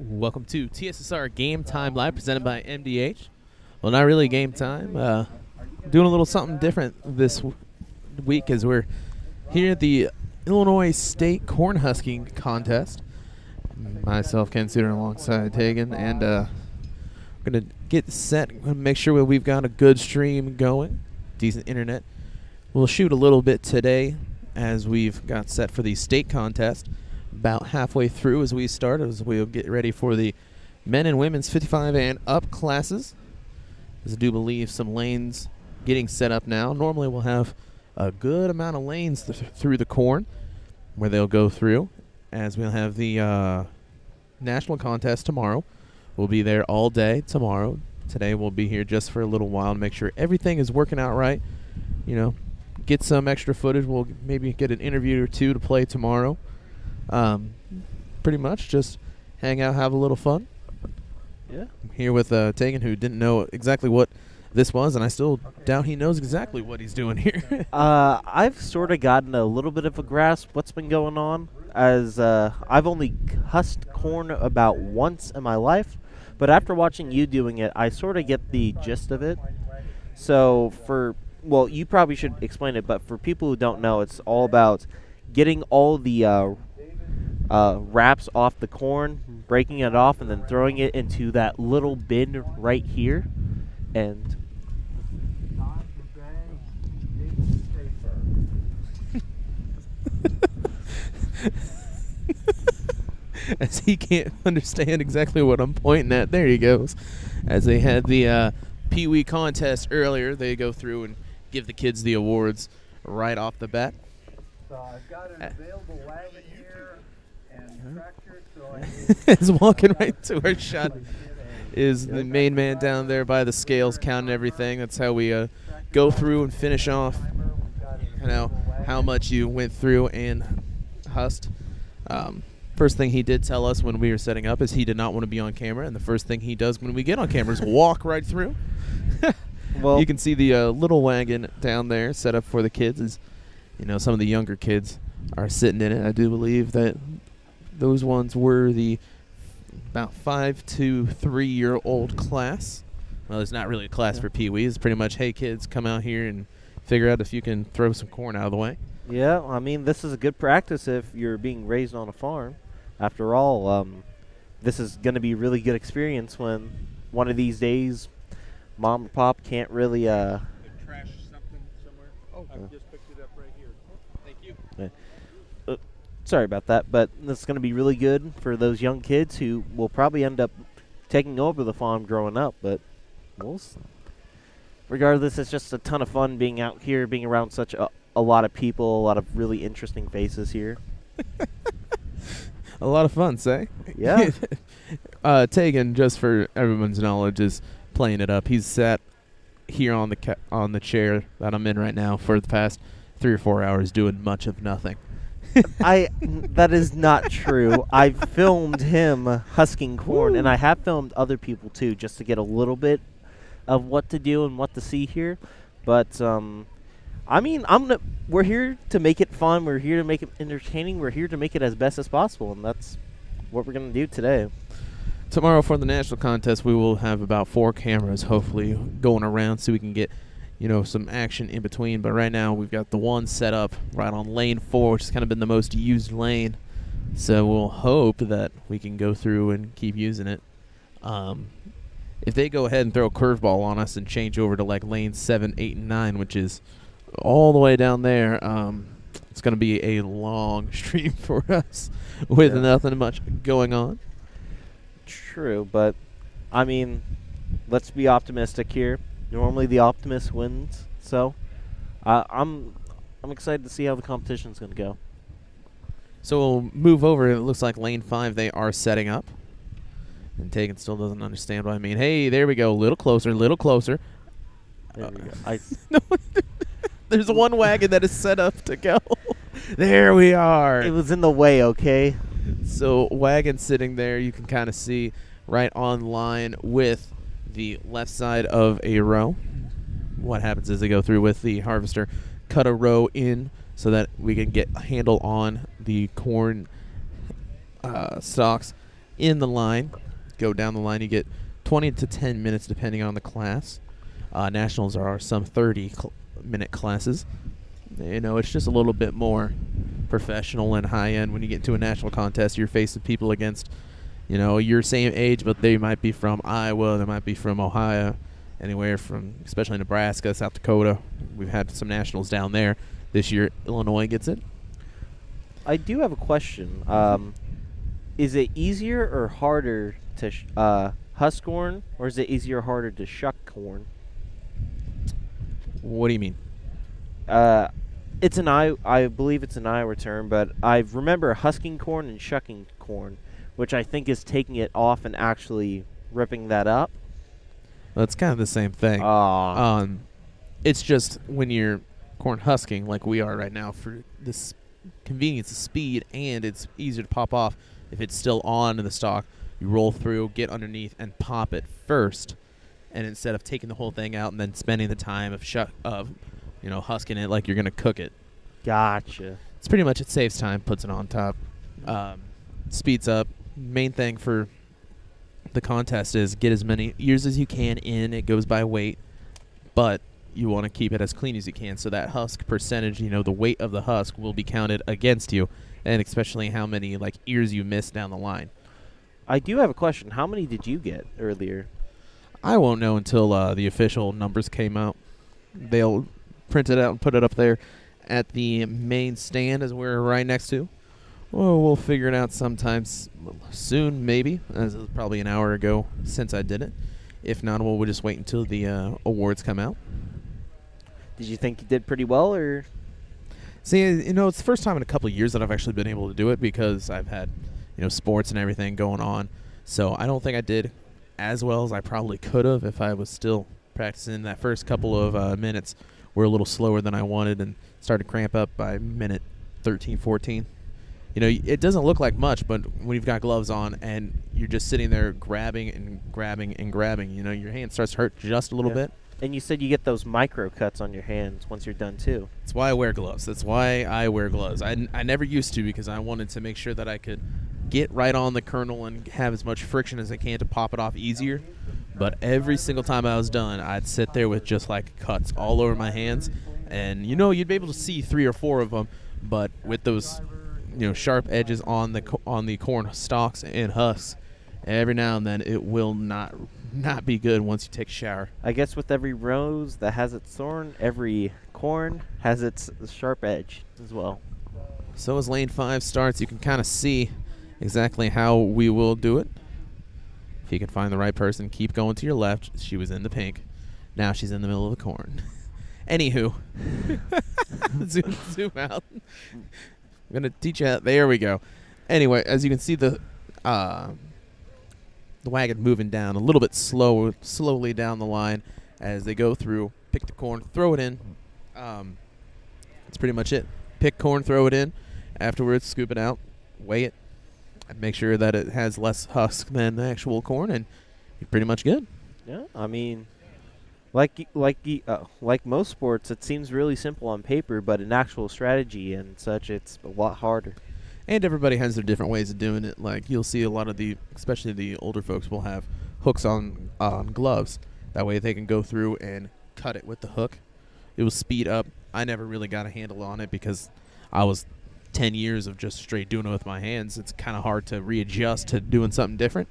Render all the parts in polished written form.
Welcome to TSSR Game Time Live, presented by MDH. Well, not really game time. Doing a little something different this week as we're here at the Illinois State Cornhusking Contest. Myself, Ken Suter, alongside Tegan, and we're going to get set, make sure we've got a good stream going, decent internet. We'll shoot a little bit today as we've got set for the state contest. About halfway through as we start, as we'll get ready for the men and women's 55 and up classes. As I do believe some lanes getting set up now. Normally we'll have a good amount of lanes through the corn where they'll go through, as we'll have the national contest tomorrow. We'll be there all day tomorrow. Today we'll be here just for a little while to make sure everything is working out right. You know, get some extra footage. We'll maybe get an interview or two to play tomorrow. Pretty much just hang out, have a little fun. Yeah. I'm here with Tegan, who didn't know exactly what this was, and I still doubt he knows exactly what he's doing here. I've sort of gotten a little bit of a grasp what's been going on, as I've only husked corn about once in my life, but after watching you doing it, I sort of get the gist of it. So well, you probably should explain it, but for people who don't know, it's all about getting all the wraps off the corn, breaking it off, and then throwing it into that little bin right here. And as he can't understand exactly what I'm pointing at, there he goes. As they had the Pee Wee contest earlier, they go through and give the kids the awards right off the bat. So I've got an available wagon here and tractor, so Is walking right to our shot is the main man down there by the scales counting everything. That's how we go through and finish off, you know, how much you went through and husked. First thing he did tell us when we were setting up is he did not want to be on camera, and the first thing he does when we get on camera is walk right through. Well, you can see the little wagon down there set up for the kids. Is, you know, some of the younger kids are sitting in it. I do believe that those ones were the about 5 to 3 year old class. Well, it's not really a class for Pee Wee. It's pretty much, hey, kids, come out here and figure out if you can throw some corn out of the way. yeah, I mean, this is a good practice if you're being raised on a farm. After all, this is going to be a really good experience when one of these days mom or pop can't really trash something somewhere. Oh, I just picked it up right here. Thank you. Sorry about that, but this is going to be really good for those young kids who will probably end up taking over the farm growing up. But regardless, it's just a ton of fun being out here, being around such a lot of people, a lot of really interesting faces here. A lot of fun, say? Yeah. Tegan, just for everyone's knowledge, is playing it up. He's sat here on the chair that I'm in right now for the past 3 or 4 hours doing much of nothing. That is not true. I filmed him husking corn, and I have filmed other people too, just to get a little bit of what to do and what to see here. But I mean, we're here to make it fun. We're here to make it entertaining. We're here to make it as best as possible, and that's what we're gonna do today. Tomorrow for the national contest, we will have about 4 cameras, hopefully, going around so we can get, you know, some action in between. But right now we've got the one set up right on lane 4, which has kind of been the most used lane. So we'll hope that we can go through and keep using it. If they go ahead and throw a curveball on us and change over to like lane 7, 8, and 9, which is all the way down there, it's going to be a long stream for us with nothing much going on. True, but I mean, let's be optimistic here. Normally the optimist wins, so I'm excited to see how the competition's going to go. So we'll move over. It looks like lane 5 they are setting up. And Tegan still doesn't understand what I mean. Hey, there we go. A little closer, little closer. There we go. No, there's one wagon that is set up to go. There we are. It was in the way, okay? So wagon sitting there, you can kind of see right on line with the left side of a row. What happens is they go through with the harvester, cut a row in so that we can get a handle on the corn stalks. in the line. Go down the line. You get 20 to 10 minutes depending on the class. Nationals are some 30-minute classes. You know, it's just a little bit more professional and high-end. When you get into a national contest, you're facing people against, you know, your same age, but they might be from Iowa, they might be from Ohio, anywhere from, especially Nebraska, South Dakota. We've had some nationals down there. This year, Illinois gets it. I do have a question. Is it easier or harder to husk corn, or is it easier or harder to shuck corn? What do you mean? It's I believe it's an Iowa term, but I remember husking corn and shucking corn, which I think is taking it off and actually ripping that up. Well, it's kind of the same thing. It's just when you're corn husking, like we are right now, for this convenience of speed, and it's easier to pop off if it's still on in the stalk. You roll through, get underneath, and pop it first, and instead of taking the whole thing out and then spending the time of husking it like you're gonna cook it. Gotcha. It's pretty much, it saves time, puts it on top, speeds up. Main thing for the contest is get as many ears as you can in. It goes by weight, but you want to keep it as clean as you can, so that husk percentage, you know, the weight of the husk will be counted against you, and especially how many like ears you miss down the line. I do have a question. How many did you get earlier? I won't know until the official numbers came out. They'll print it out and put it up there at the main stand, as we're right next to. Well, we'll figure it out sometimes soon, maybe. As it was probably an hour ago since I did it. If not, we'll just wait until the awards come out. Did you think you did pretty well, or? See, you know, it's the first time in a couple of years that I've actually been able to do it, because I've had, you know, sports and everything going on. So I don't think I did as well as I probably could have if I was still practicing. That first couple of minutes were a little slower than I wanted and started to cramp up by minute 13, 14. You know, it doesn't look like much, but when you've got gloves on and you're just sitting there grabbing and grabbing and grabbing, you know, your hand starts to hurt just a little bit. And you said you get those micro cuts on your hands once you're done, too. That's why I wear gloves. That's why I wear gloves. I never used to, because I wanted to make sure that I could get right on the kernel and have as much friction as I can to pop it off easier. But every single time I was done, I'd sit there with just like cuts all over my hands. And, you know, you'd be able to see 3 or 4 of them, but with those, you know, sharp edges on the corn stalks and husks, every now and then it will not be good once you take a shower. I guess with every rose that has its thorn, every corn has its sharp edge as well. So as lane 5 starts, you can kind of see exactly how we will do it. If you can find the right person, keep going to your left. She was in the pink. Now she's in the middle of the corn. Anywho. zoom out. I'm going to teach you how. There we go. Anyway, as you can see, the wagon moving down a little bit slowly down the line as they go through, pick the corn, throw it in. That's pretty much it. Pick corn, throw it in. Afterwards, scoop it out, weigh it, and make sure that it has less husk than the actual corn, and you're pretty much good. Yeah, I mean, like most sports, it seems really simple on paper, but in actual strategy and such, it's a lot harder. And everybody has their different ways of doing it. Like, you'll see a lot of especially the older folks will have hooks on gloves. That way they can go through and cut it with the hook. It will speed up. I never really got a handle on it because I was 10 years of just straight doing it with my hands. It's kind of hard to readjust to doing something different.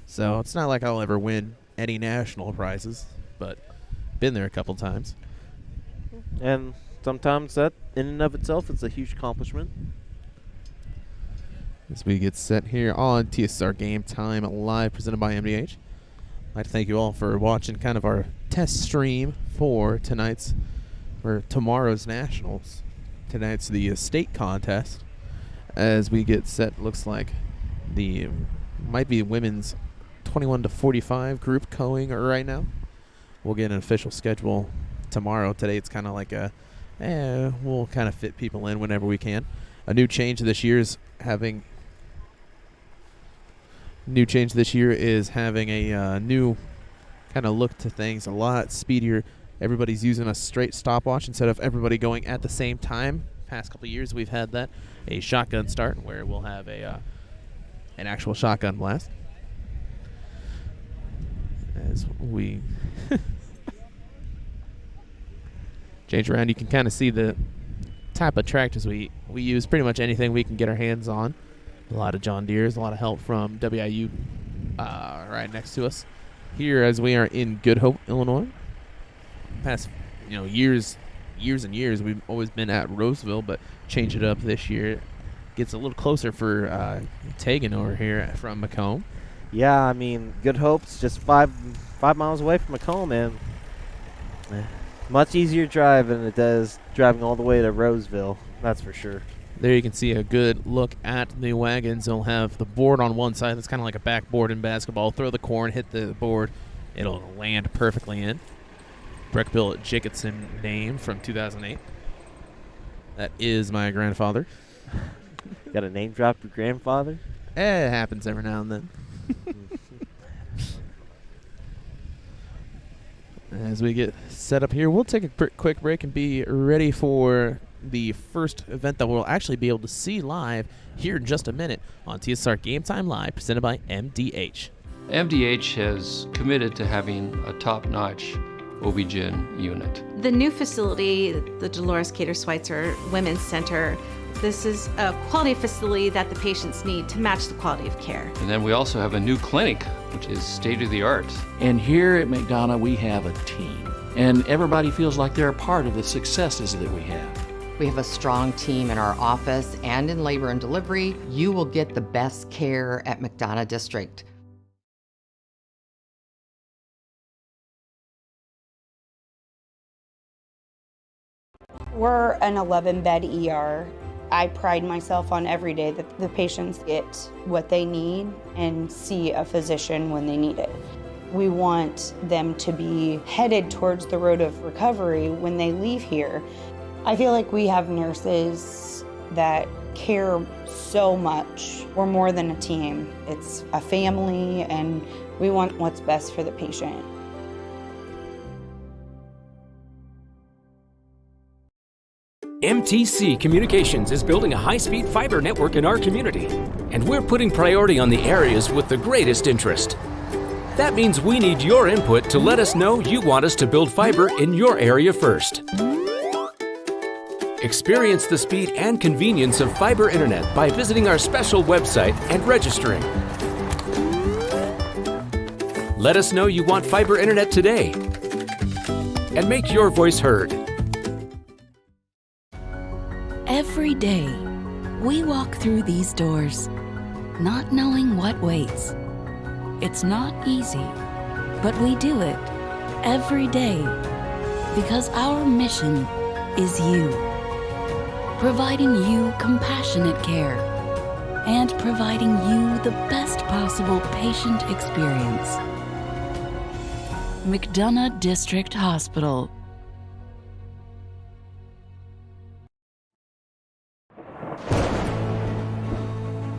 So it's not like I'll ever win any national prizes, but been there a couple times. And sometimes that, in and of itself, is a huge accomplishment. As we get set here on TSSR Game Time live, presented by MDH. I'd like to thank you all for watching kind of our test stream for tomorrow's nationals. Tonight's the state contest. As we get set, looks like might be women's 21 to 45 group going right now. We'll get an official schedule tomorrow. Today it's kind of like we'll kind of fit people in whenever we can. A new change this year is having a new kind of look to things, a lot speedier. Everybody's using a straight stopwatch instead of everybody going at the same time. Past couple of years we've had that, a shotgun start where we'll have a an actual shotgun blast. As we change around, you can kind of see the type of tractors we use. Pretty much anything we can get our hands on. A lot of John Deere's, a lot of help from WIU right next to us here as we are in Good Hope, Illinois. Past years and years we've always been at Roseville, but change it up this year. Gets a little closer for Tegan over here from Macomb. Yeah, I mean, Good Hope's just 5 miles away from Macomb, and much easier drive than it does driving all the way to Roseville. That's for sure. There you can see a good look at the wagons. They'll have the board on one side. That's kind of like a backboard in basketball. Throw the corn, hit the board. It'll land perfectly in. Breckbill Jacobson name from 2008. That is my grandfather. Got a name drop your grandfather? It happens every now and then. As we get set up here, we'll take a quick break and be ready for the first event that we'll actually be able to see live here in just a minute on TSSR Game Time Live, presented by MDH. MDH has committed to having a top-notch OB-GYN unit. The new facility, the Dolores Cater Schweitzer Women's Center, this is a quality facility that the patients need to match the quality of care. And then we also have a new clinic, which is state-of-the-art. And here at Mcdonough, we have a team. And everybody feels like they're a part of the successes that we have. We have a strong team in our office and in labor and delivery. You will get the best care at Mcdonough District. We're an 11-bed ER. I pride myself on every day that the patients get what they need and see a physician when they need it. We want them to be headed towards the road of recovery when they leave here. I feel like we have nurses that care so much. We're more than a team. It's a family, and we want what's best for the patient. MTC Communications is building a high-speed fiber network in our community, and we're putting priority on the areas with the greatest interest. That means we need your input to let us know you want us to build fiber in your area first. Experience the speed and convenience of fiber internet by visiting our special website and registering. Let us know you want fiber internet today, and make your voice heard. Every day, we walk through these doors, not knowing what waits. It's not easy, but we do it every day because our mission is you, providing you compassionate care and providing you the best possible patient experience. Mcdonough District Hospital.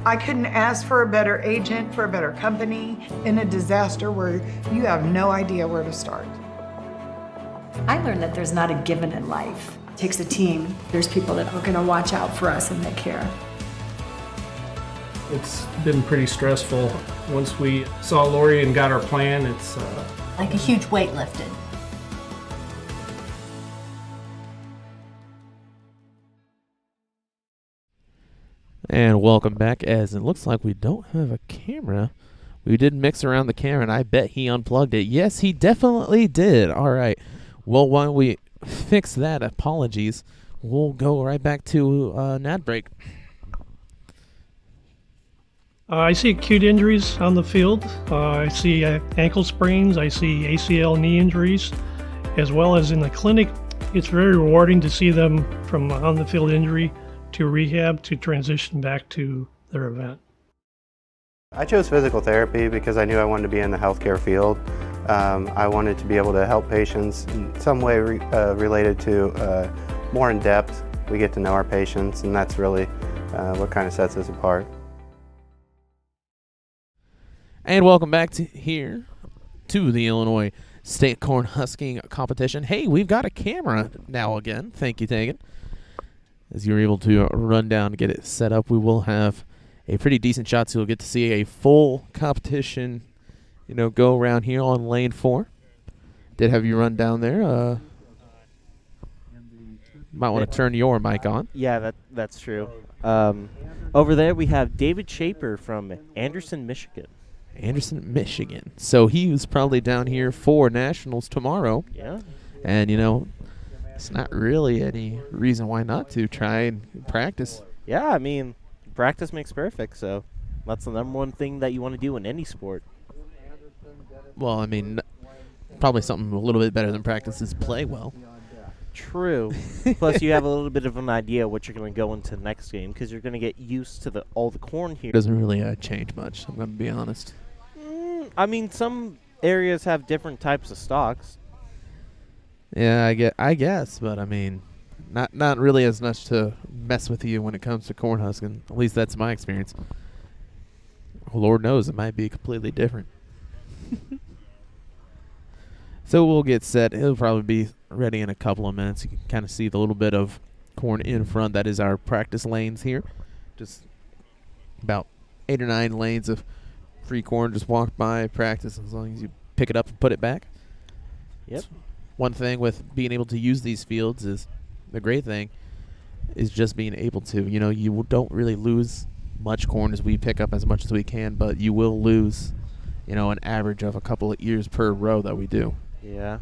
I couldn't ask for a better agent, for a better company in a disaster where you have no idea where to start. I learned that there's not a given in life. It takes a team. There's people that are going to watch out for us and that care. It's been pretty stressful. Once we saw Lori and got our plan, it's like a huge weight lifted. And welcome back, as it looks like we don't have a camera. We did mix around the camera, and I bet he unplugged it. Yes, he definitely did. All right. Well, while we fix that, apologies, we'll go right back to an ad break. I see acute injuries on the field. I see ankle sprains. I see ACL knee injuries, as well as in the clinic. It's very rewarding to see them from on-the-field injury to rehab to transition back to their event. I chose physical therapy because I knew I wanted to be in the healthcare field. I wanted to be able to help patients in some way related to more in depth. We get to know our patients, and that's really what kind of sets us apart. And welcome back to the Illinois State Cornhusking Competition. Hey, we've got a camera now again. Thank you, Tegan. As you're able to run down and get it set up, we will have a pretty decent shot, so you'll get to see a full competition, go around here on lane 4. Did have you run down there. Might want to turn your mic on. Yeah, that's true. Over there we have David Shaper from Anderson, Michigan. Anderson, Michigan. So he was probably down here for Nationals tomorrow. Yeah. And, it's not really any reason why not to try and practice. Yeah, I mean, practice makes perfect, so that's the number one thing that you want to do in any sport. Well, I mean, probably something a little bit better than practice is play well. True. Plus, you have a little bit of an idea what you're going to go into next game because you're going to get used to all the corn here. It doesn't really change much, I'm going to be honest. I mean, some areas have different types of stocks. Yeah, I guess, but I mean, not really as much to mess with you when it comes to Cornhusking. At least that's my experience. Lord knows it might be completely different. So we'll get set. It'll probably be ready in a couple of minutes. You can kind of see the little bit of corn in front. That is our practice lanes here. Just about 8 or 9 lanes of free corn. Just walk by, practice as long as you pick it up and put it back. Yep. One thing with being able to use these fields is the great thing is just being able to. You don't really lose much corn as we pick up as much as we can, but you will lose, an average of a couple of ears per row that we do. Yeah.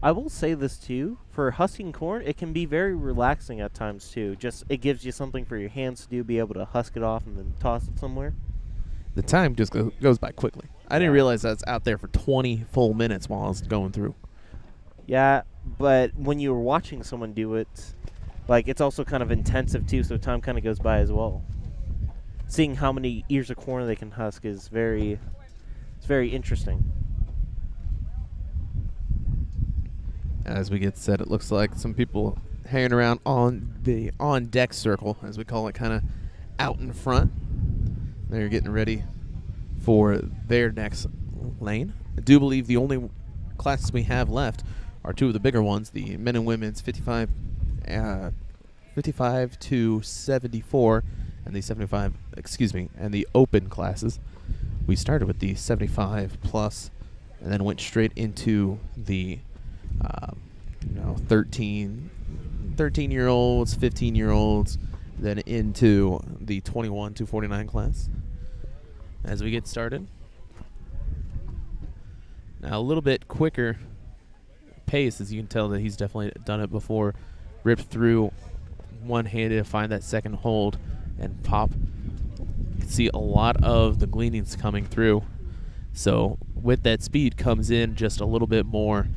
I will say this too, for husking corn, it can be very relaxing at times too. Just it gives you something for your hands to do, be able to husk it off and then toss it somewhere. The time just goes by quickly. I didn't realize I was out there for 20 full minutes while I was going through. Yeah, but when you were watching someone do it, it's also kind of intensive too, so time kind of goes by as well. Seeing how many ears of corn they can husk is very interesting. As we get set, it looks like some people hanging around on the on-deck circle, as we call it, kind of out in front. They're getting ready for their next lane. I do believe the only classes we have left are 2 of the bigger ones, the men and women's 55 to 74 and the open classes. We started with the 75 plus and then went straight into the 13-year-olds, 15-year-olds, then into the 21 to 49 class. As we get started, now a little bit quicker pace, as you can tell that he's definitely done it before. Ripped through one-handed to find that second hold and pop. You can see a lot of the gleanings coming through. So with that speed comes in just a little bit more,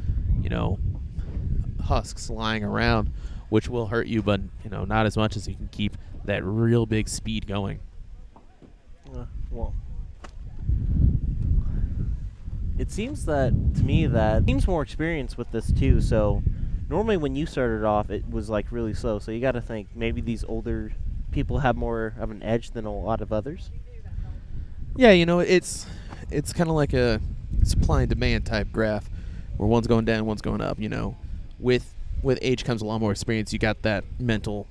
husks lying around, which will hurt you, but not as much as you can keep that real big speed going. Well, it seems to me that seems more experience with this too. So normally when you started off, it was really slow. So you got to think maybe these older people have more of an edge than a lot of others. Yeah, it's kind of like a supply and demand type graph, where one's going down, one's going up. With age comes a lot more experience. You got that mental,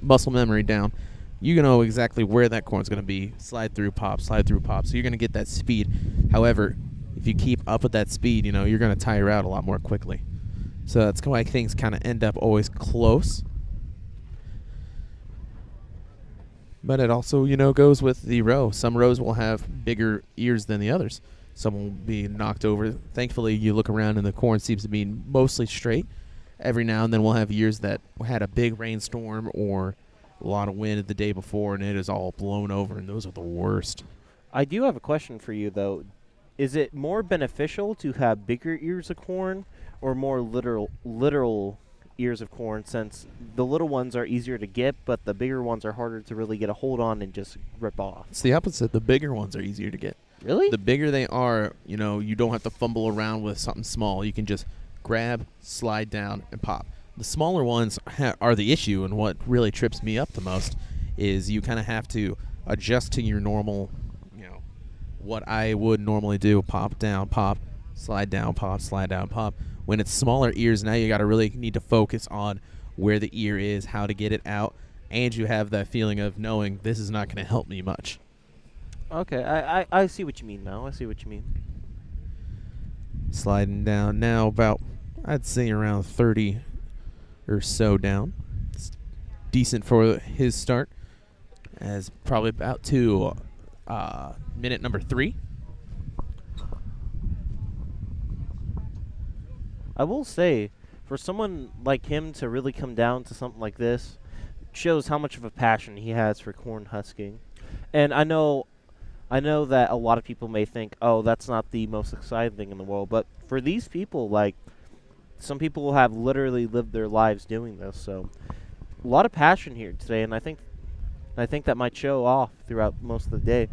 muscle memory down. You know exactly where that corn's going to be. Slide through, pop. So you're going to get that speed. However, if you keep up with that speed, you're going to tire out a lot more quickly. So that's why things kind of end up always close. But it also, goes with the row. Some rows will have bigger ears than the others. Some will be knocked over. Thankfully, you look around and the corn seems to be mostly straight. Every now and then we'll have years that had a big rainstorm or a lot of wind the day before, and it is all blown over, and those are the worst. I do have a question for you, though. Is it more beneficial to have bigger ears of corn or more literal ears of corn, since the little ones are easier to get, but the bigger ones are harder to really get a hold on and just rip off? It's the opposite. The bigger ones are easier to get. Really? The bigger they are, you don't have to fumble around with something small. You can just grab, slide down, and pop. The smaller ones are the issue, and what really trips me up the most is you kind of have to adjust to your normal, what I would normally do, pop down, pop, slide down, pop, slide down, pop. When it's smaller ears, now you got to really need to focus on where the ear is, how to get it out, and you have that feeling of knowing this is not going to help me much. Okay, I see what you mean now. I see what you mean. Sliding down now about, I'd say around 30 or so down. It's decent for his start, as probably about to minute number 3. I will say, for someone like him to really come down to something like this, shows how much of a passion he has for Cornhusking. And I know that a lot of people may think, oh, that's not the most exciting thing in the world, but for these people, like, some people have literally lived their lives doing this, so a lot of passion here today, and I think that might show off throughout most of the day.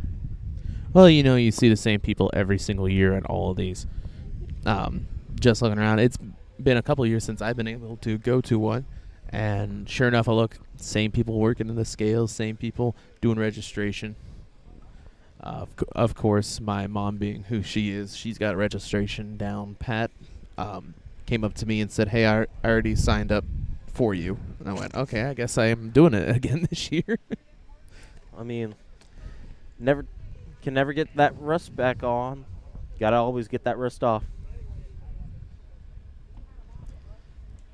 Well, you see the same people every single year at all of these. Just looking around, it's been a couple of years since I've been able to go to one, and sure enough, I look, same people working in the scales, same people doing registration. Of course, my mom, being who she is, she's got registration down pat. Came up to me and said, hey, I already signed up for you. And I went, okay, I guess I am doing it again this year. I mean, can never get that rust back on. Gotta always get that rust off.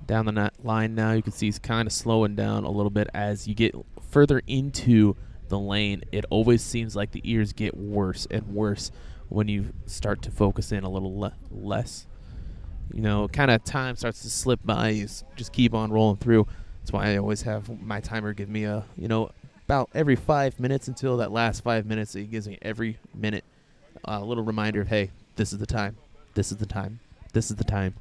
Down the line now, you can see he's kind of slowing down a little bit as you get further into the lane. It always seems like the ears get worse and worse when you start to focus in a little less. Kind of time starts to slip by. You just keep on rolling through. That's why I always have my timer give me about every 5 minutes until that last 5 minutes. It gives me every minute a little reminder of, hey, this is the time. This is the time. This is the time.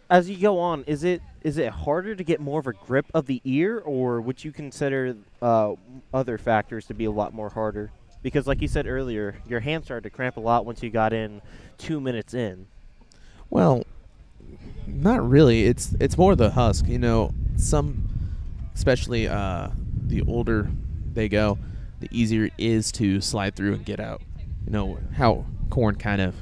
As you go on, is it harder to get more of a grip of the ear, or would you consider other factors to be a lot more harder? Because like you said earlier, your hands started to cramp a lot once you got in 2 minutes in. Well, not really. It's more the husk. Some, especially the older they go, the easier it is to slide through and get out. How corn kind of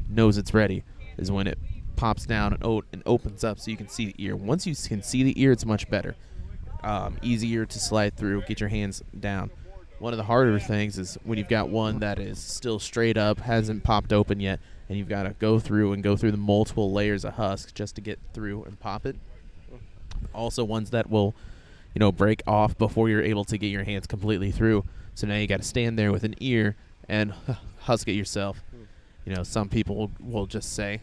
knows it's ready is when it pops down and opens up so you can see the ear. Once you can see the ear, it's much better. Easier to slide through, get your hands down. One of the harder things is when you've got one that is still straight up, hasn't popped open yet, and you've got to go through the multiple layers of husk just to get through and pop it. Also ones that will, break off before you're able to get your hands completely through. So now you got to stand there with an ear and husk it yourself. Some people will just say,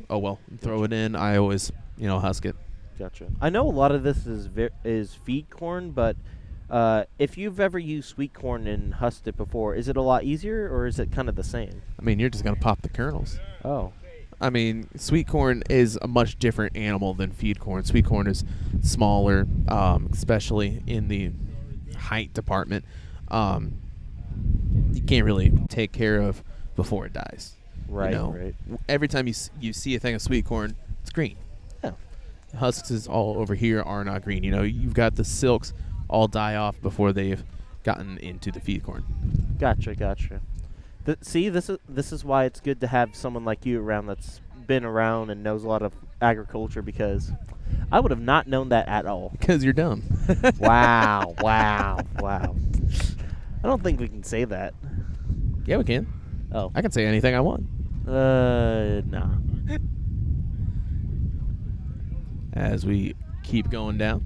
oh well, throw it in. I always, husk it. Gotcha. I know a lot of this is feed corn, but if you've ever used sweet corn and husked it before, is it a lot easier or is it kind of the same? I mean, you're just gonna pop the kernels. Oh. I mean, sweet corn is a much different animal than feed corn. Sweet corn is smaller, especially in the height department. You can't really take care of before it dies. Right, right. Every time you see a thing of sweet corn, it's green. Yeah. The husks is all over here are not green. You've got the silks all die off before they've gotten into the feed corn. Gotcha. See, this is why it's good to have someone like you around that's been around and knows a lot of agriculture, because I would have not known that at all. Because you're dumb. Wow. I don't think we can say that. Yeah, we can. Oh. I can say anything I want. Nah. As we keep going down.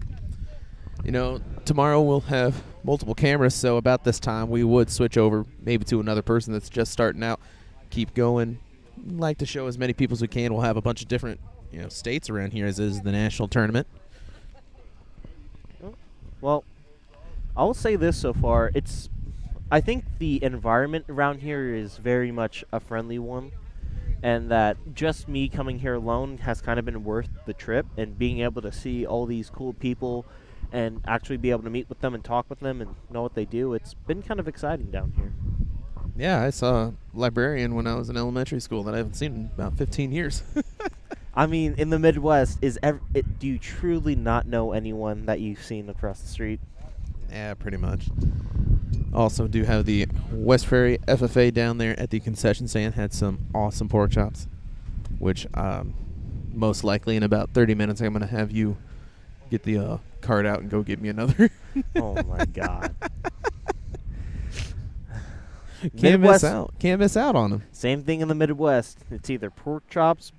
Tomorrow we'll have multiple cameras, so about this time we would switch over maybe to another person that's just starting out. Keep going. Like to show as many people as we can. We'll have a bunch of different, states around here as is the national tournament. Well, I'll say this so far. I think the environment around here is very much a friendly one, and that just me coming here alone has kind of been worth the trip, and being able to see all these cool people and actually be able to meet with them and talk with them and know what they do. It's been kind of exciting down here. Yeah, I saw a librarian when I was in elementary school that I haven't seen in about 15 years. I mean, in the Midwest, do you truly not know anyone that you've seen across the street? Yeah, pretty much. Also do have the West Prairie FFA down there at the concession stand. Had some awesome pork chops, which most likely in about 30 minutes I'm going to have you get the card out and go get me another. Oh my God. Can't miss out. Can't miss out on them. Same thing in the Midwest. It's either pork chops,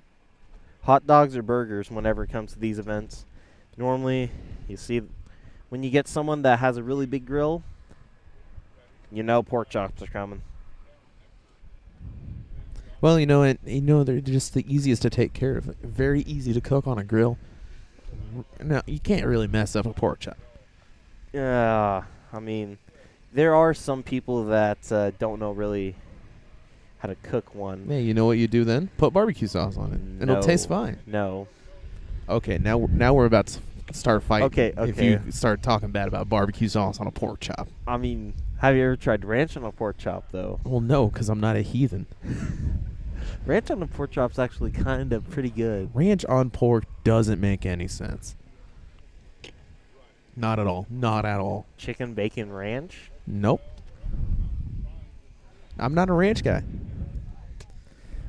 hot dogs, or burgers whenever it comes to these events. Normally, you see, when you get someone that has a really big grill, you know pork chops are coming. Well, they're just the easiest to take care of. Very easy to cook on a grill. No, you can't really mess up a pork chop. Yeah, I mean, there are some people that don't know really how to cook one. Hey, you know what you do then? Put barbecue sauce on it. It'll taste fine. No. Okay, now we're about to start fighting. Okay. If you start talking bad about barbecue sauce on a pork chop. I mean, have you ever tried ranch on a pork chop, though? Well, no, because I'm not a heathen. Ranch on a pork chop's actually kind of pretty good. Ranch on pork doesn't make any sense. Not at all. Not at all. Chicken bacon ranch? Nope. I'm not a ranch guy.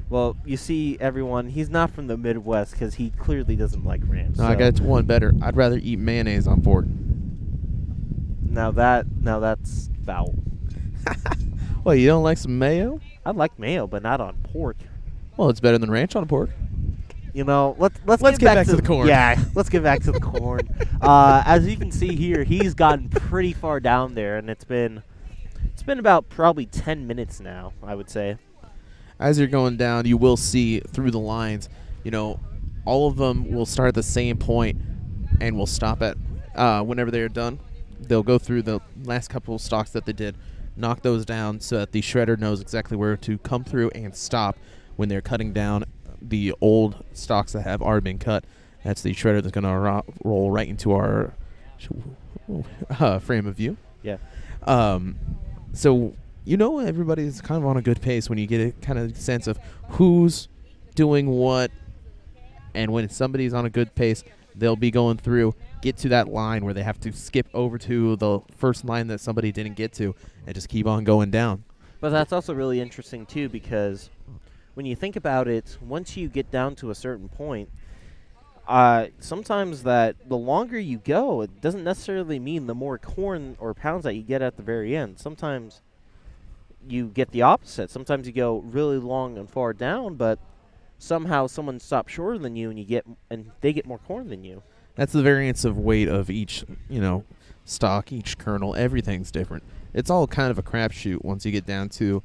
Well, you see, everyone, he's not from the Midwest because he clearly doesn't like ranch. No, I got one better. I'd rather eat mayonnaise on pork. Now that's foul. Well, you don't like some mayo? I like mayo, but not on pork. Well, it's better than ranch on pork. You know, let's get back to the corn. Yeah, let's get back to the corn. As you can see here, he's gotten pretty far down there, and it's been about probably 10 minutes now, I would say. As you're going down, you will see through the lines, all of them will start at the same point and will stop at whenever they're done. They'll go through the last couple of stalks that they did, knock those down so that the shredder knows exactly where to come through and stop when they're cutting down the old stalks that have already been cut. That's the shredder that's going to roll right into our frame of view. Yeah. So everybody's kind of on a good pace when you get a kind of sense of who's doing what, and when somebody's on a good pace, they'll be going through, get to that line where they have to skip over to the first line that somebody didn't get to, and just keep on going down. But that's also really interesting, too, because when you think about it, once you get down to a certain point, sometimes that the longer you go, it doesn't necessarily mean the more corn or pounds that you get at the very end. Sometimes you get the opposite. Sometimes you go really long and far down, but somehow someone stops shorter than you, and they get more corn than you. That's the variance of weight of each, stock, each kernel. Everything's different. It's all kind of a crapshoot once you get down to,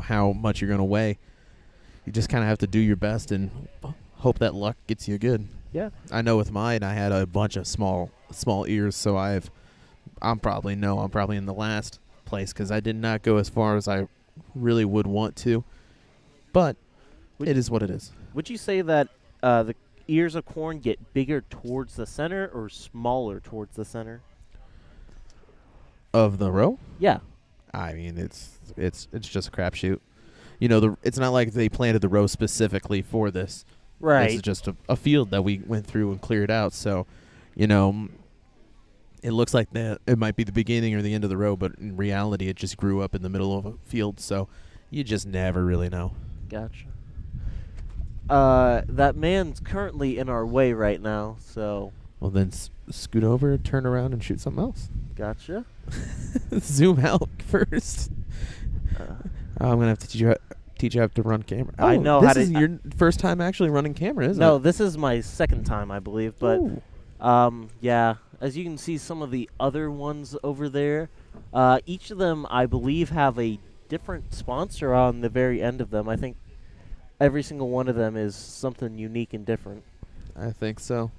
how much you're going to weigh. You just kind of have to do your best and hope that luck gets you good. Yeah. I know with mine, I had a bunch of small ears, so I'm probably in the last place because I did not go as far as I really would want to. But it is what it is. Would you say that the ears of corn get bigger towards the center or smaller towards the center? Of the row? Yeah. I mean, it's just a crapshoot. It's not like they planted the row specifically for this. Right. This is just a field that we went through and cleared out. So, it looks like it might be the beginning or the end of the row, but in reality, it just grew up in the middle of a field. So, you just never really know. Gotcha. That man's currently in our way right now, so. Well, then scoot over, turn around, and shoot something else. Gotcha. Zoom out first. I'm gonna have to teach you how to run camera. I know this how to. This is your first time actually running camera, isn't it? No, this is my second time, I believe. But, yeah, as you can see, some of the other ones over there, each of them, I believe, have a different sponsor on the very end of them. I think every single one of them is something unique and different. I think so.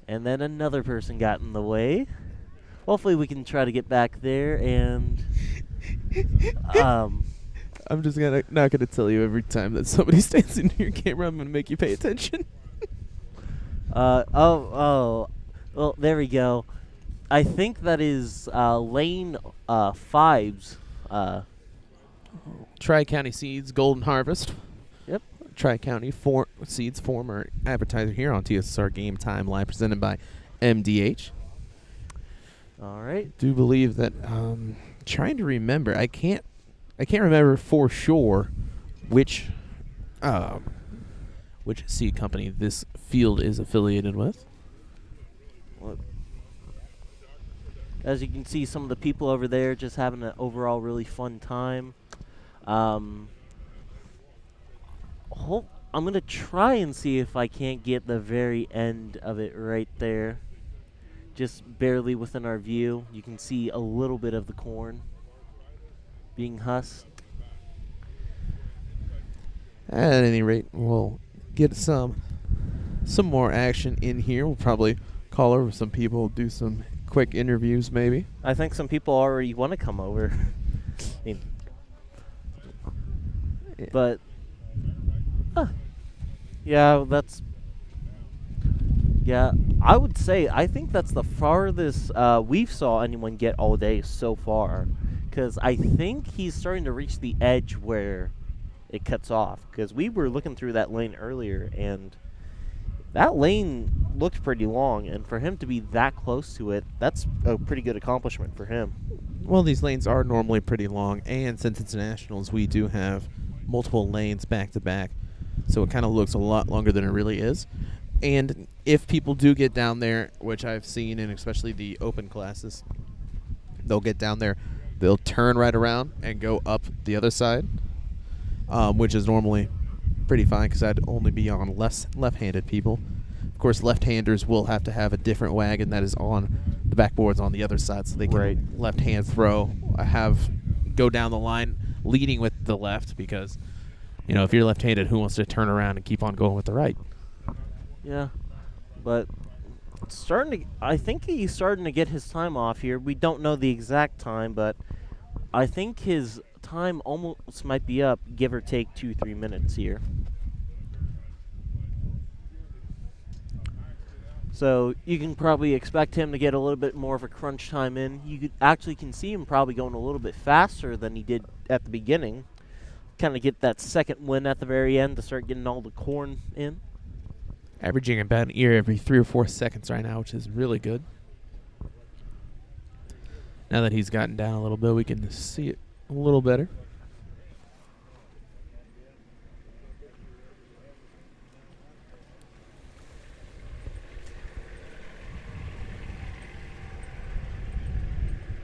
And then another person got in the way. Hopefully we can try to get back there and I'm just not gonna tell you every time that somebody stands in your camera. I'm gonna make you pay attention. Well, there we go. I think that is lane 5's. Tri-County Seeds Golden Harvest. Yep. Tri-County Seeds former advertiser here on TSSR Game Time Live, presented by MDH. All right. Do believe that trying to remember. I can't remember for sure which which seed company this field is affiliated with. As you can see, some of the people over there just having an overall really fun time. I'm going to try and see if I can't get the very end of it right there. Just barely within our view. You can see a little bit of the corn being husked. At any rate, we'll get some more action in here. We'll probably call over some people, do some quick interviews maybe. I think some people already want to come over. But yeah, I would say I think that's the farthest we've saw anyone get all day so far, because I think he's starting to reach the edge where it cuts off, because we were looking through that lane earlier and that lane looked pretty long, and for him to be that close to it, that's a pretty good accomplishment for him. Well, these lanes are normally pretty long, and since it's nationals, we do have multiple lanes back to back, so it kind of looks a lot longer than it really is. And if people do get down there, which I've seen in especially the open classes, they'll get down there, they'll turn right around and go up the other side, which is normally pretty fine because I'd only be on left-handed people. Of course, left-handers will have to have a different wagon that is on the backboards on the other side, so they can left-hand throw, go down the line leading with the left, because if you're left-handed, who wants to turn around and keep on going with the right? Yeah, but I think he's starting to get his time off here. We don't know the exact time, but I think his time almost might be up, give or take 2-3 minutes here. So you can probably expect him to get a little bit more of a crunch time in. You can see him probably going a little bit faster than he did at the beginning. Kind of get that second win at the very end to start getting all the corn in. Averaging about an ear every 3 or 4 seconds right now, which is really good. Now that he's gotten down a little bit, we can see it a little better.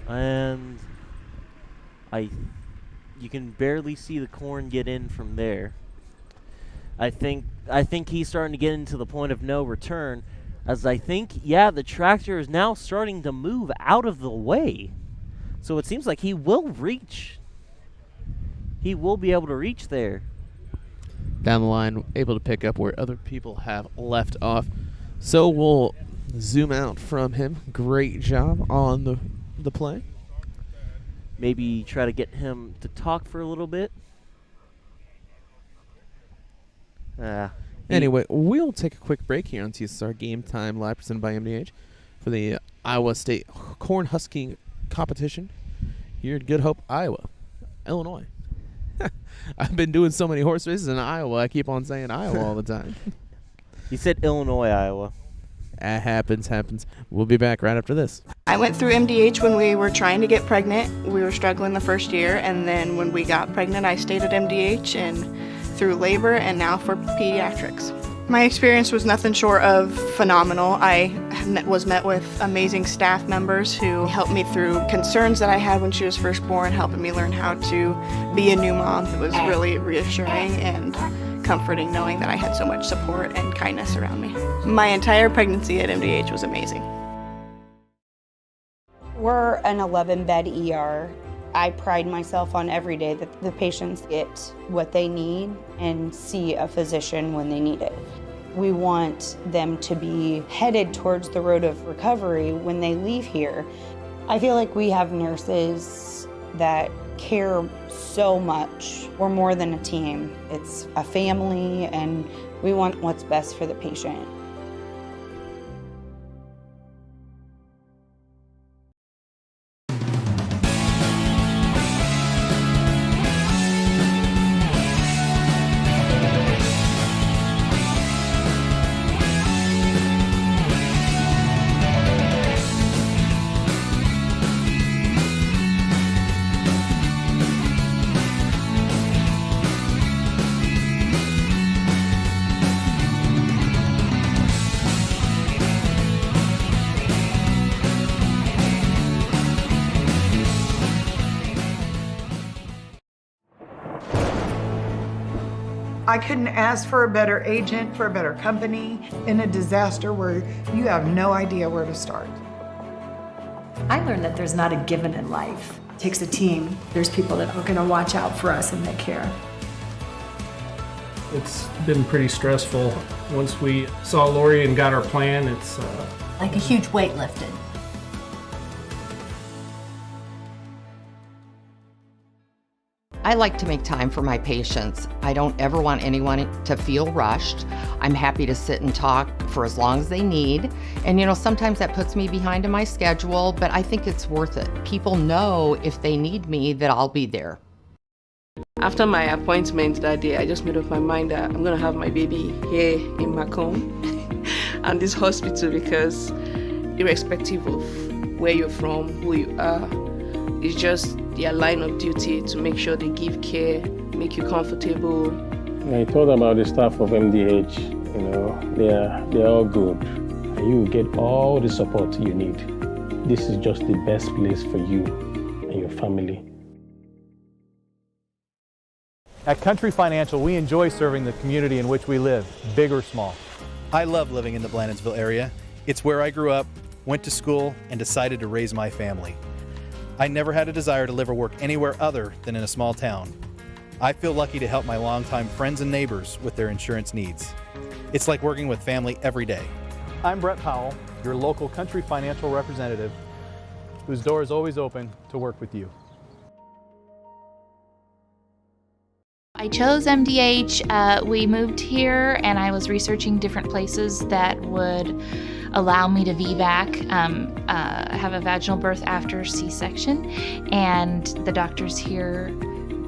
And you can barely see the corn get in from there. I think he's starting to get into the point of no return, as I think, the tractor is now starting to move out of the way. So it seems like he will reach. He will be able to reach there. Down the line, able to pick up where other people have left off. So we'll zoom out from him. Great job on the play. Maybe try to get him to talk for a little bit. Anyway, we'll take a quick break here on TSSR Game Time, live presented by MDH, for the Iowa State Cornhusking competition here at Good Hope, Iowa, Illinois. I've been doing so many horse races in Iowa, I keep on saying Iowa all the time. You said Illinois, Iowa. Happens. We'll be back right after this. I went through MDH when we were trying to get pregnant. We were struggling the first year, and then when we got pregnant, I stayed at MDH and through labor and now for pediatrics. My experience was nothing short of phenomenal. I was met with amazing staff members who helped me through concerns that I had when she was first born, helping me learn how to be a new mom. It was really reassuring and comforting knowing that I had so much support and kindness around me. My entire pregnancy at MDH was amazing. We're an 11-bed ER. I pride myself on every day that the patients get what they need and see a physician when they need it. We want them to be headed towards the road of recovery when they leave here. I feel like we have nurses that care so much. We're more than a team. It's a family, and we want what's best for the patient. I couldn't ask for a better agent, for a better company in a disaster where you have no idea where to start. I learned that there's not a given in life. It takes a team. There's people that are going to watch out for us and that care. It's been pretty stressful. Once we saw Lori and got our plan, it's like a huge weight lifted. I like to make time for my patients. I don't ever want anyone to feel rushed. I'm happy to sit and talk for as long as they need. And you know, sometimes that puts me behind in my schedule, but I think it's worth it. People know if they need me that I'll be there. After my appointment that day, I just made up my mind that I'm going to have my baby here in Macomb and this hospital, because irrespective of where you're from, who you are, it's just their line of duty to make sure they give care, make you comfortable. I told about the staff of MDH, you know, they're all good. And you get all the support you need. This is just the best place for you and your family. At Country Financial, we enjoy serving the community in which we live, big or small. I love living in the Blandonsville area. It's where I grew up, went to school, and decided to raise my family. I never had a desire to live or work anywhere other than in a small town. I feel lucky to help my longtime friends and neighbors with their insurance needs. It's like working with family every day. I'm Brett Powell, your local Country Financial representative, whose door is always open to work with you. I chose MDH. We moved here and I was researching different places that would allow me to VBAC, have a vaginal birth after C-section, and the doctors here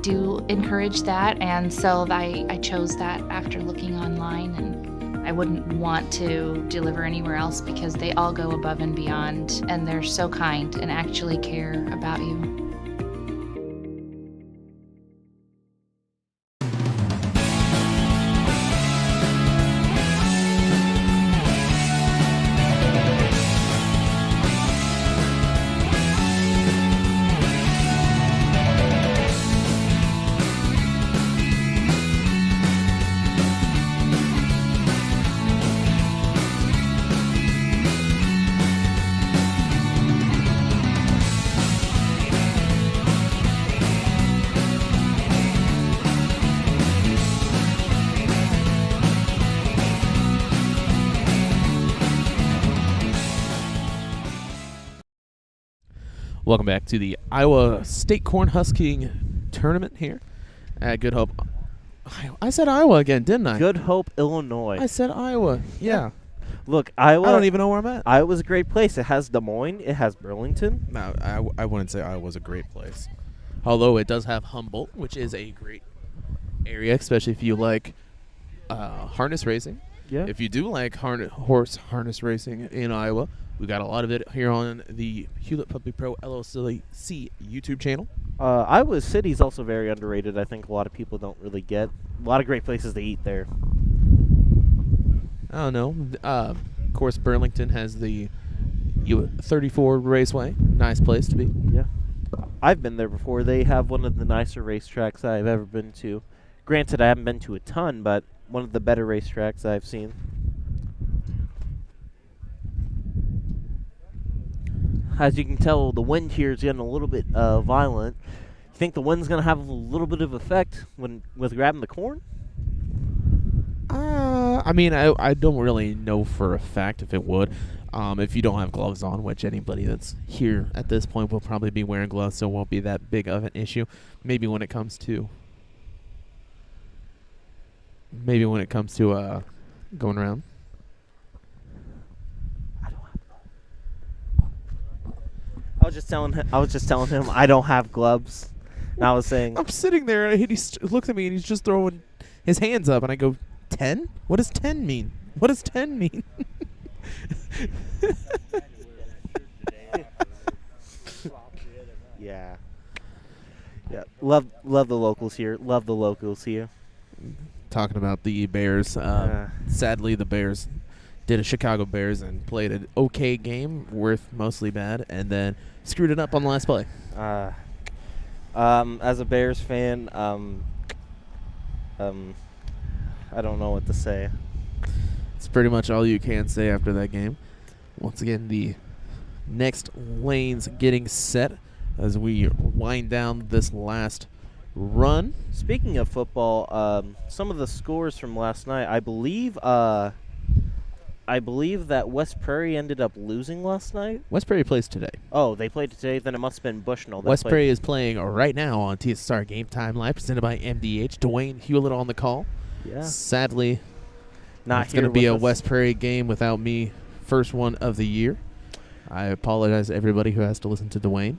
do encourage that, and so I chose that after looking online, and I wouldn't want to deliver anywhere else because they all go above and beyond, and they're so kind and actually care about you. Welcome back to the Iowa State Cornhusking Tournament here at Good Hope. I said Iowa again, didn't I? Good Hope, Illinois. I said Iowa, yeah. Look, Iowa. I don't even know where I'm at. Iowa's a great place. It has Des Moines. It has Burlington. No, I wouldn't say Iowa's a great place. Although it does have Humboldt, which is a great area, especially if you like harness racing. Yeah. If you do like horse harness racing in Iowa, we got a lot of it here on the Hulett PubliPro LLC YouTube channel. Iowa City is also very underrated. I think a lot of people don't really get. A lot of great places to eat there. I don't know. Of course, Burlington has the 34 Raceway. Nice place to be. Yeah. I've been there before. They have one of the nicer racetracks I've ever been to. Granted, I haven't been to a ton, but one of the better racetracks I've seen. As you can tell, the wind here is getting a little bit violent. You think the wind's going to have a little bit of effect with grabbing the corn? I mean, I don't really know for a fact if it would. If you don't have gloves on, which anybody that's here at this point will probably be wearing gloves, so it won't be that big of an issue. Maybe when it comes to going around. I was just telling him I don't have gloves. And I was saying I'm sitting there and he looks at me and he's just throwing his hands up and I go, 10? What does 10 mean? What does 10 mean? Yeah. Yeah. Love the locals here. Love the locals here. Talking about the Bears. Sadly, the Bears did a Chicago Bears and played an okay game, worth mostly bad, and then screwed it up on the last play. As a Bears fan, I don't know what to say. It's pretty much all you can say after that game. Once again, the next lanes getting set as we wind down this last run. Speaking of football, some of the scores from last night, I believe that West Prairie ended up losing last night. West Prairie plays today. Oh, they played today? Then it must have been Bushnell. West Prairie is playing right now on TSSR Game Time Live, presented by MDH. Dwayne Hulett on the call. Yeah. Sadly, not it's going to be a West Prairie game without me. First one of the year. I apologize to everybody who has to listen to Dwayne.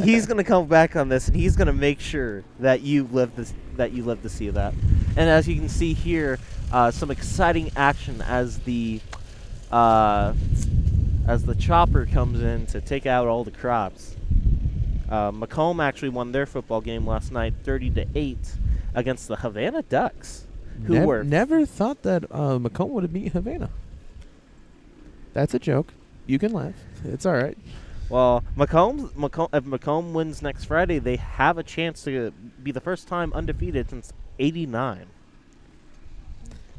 He's going to come back on this, and he's going to make sure that you live to see that. And as you can see here, some exciting action as the chopper comes in to take out all the crops. Macomb actually won their football game last night, 30-8, against the Havana Ducks, who never thought that Macomb would have beat Havana. That's a joke. You can laugh. It's all right. Well, if Macomb wins next Friday, they have a chance to be the first time undefeated since '89.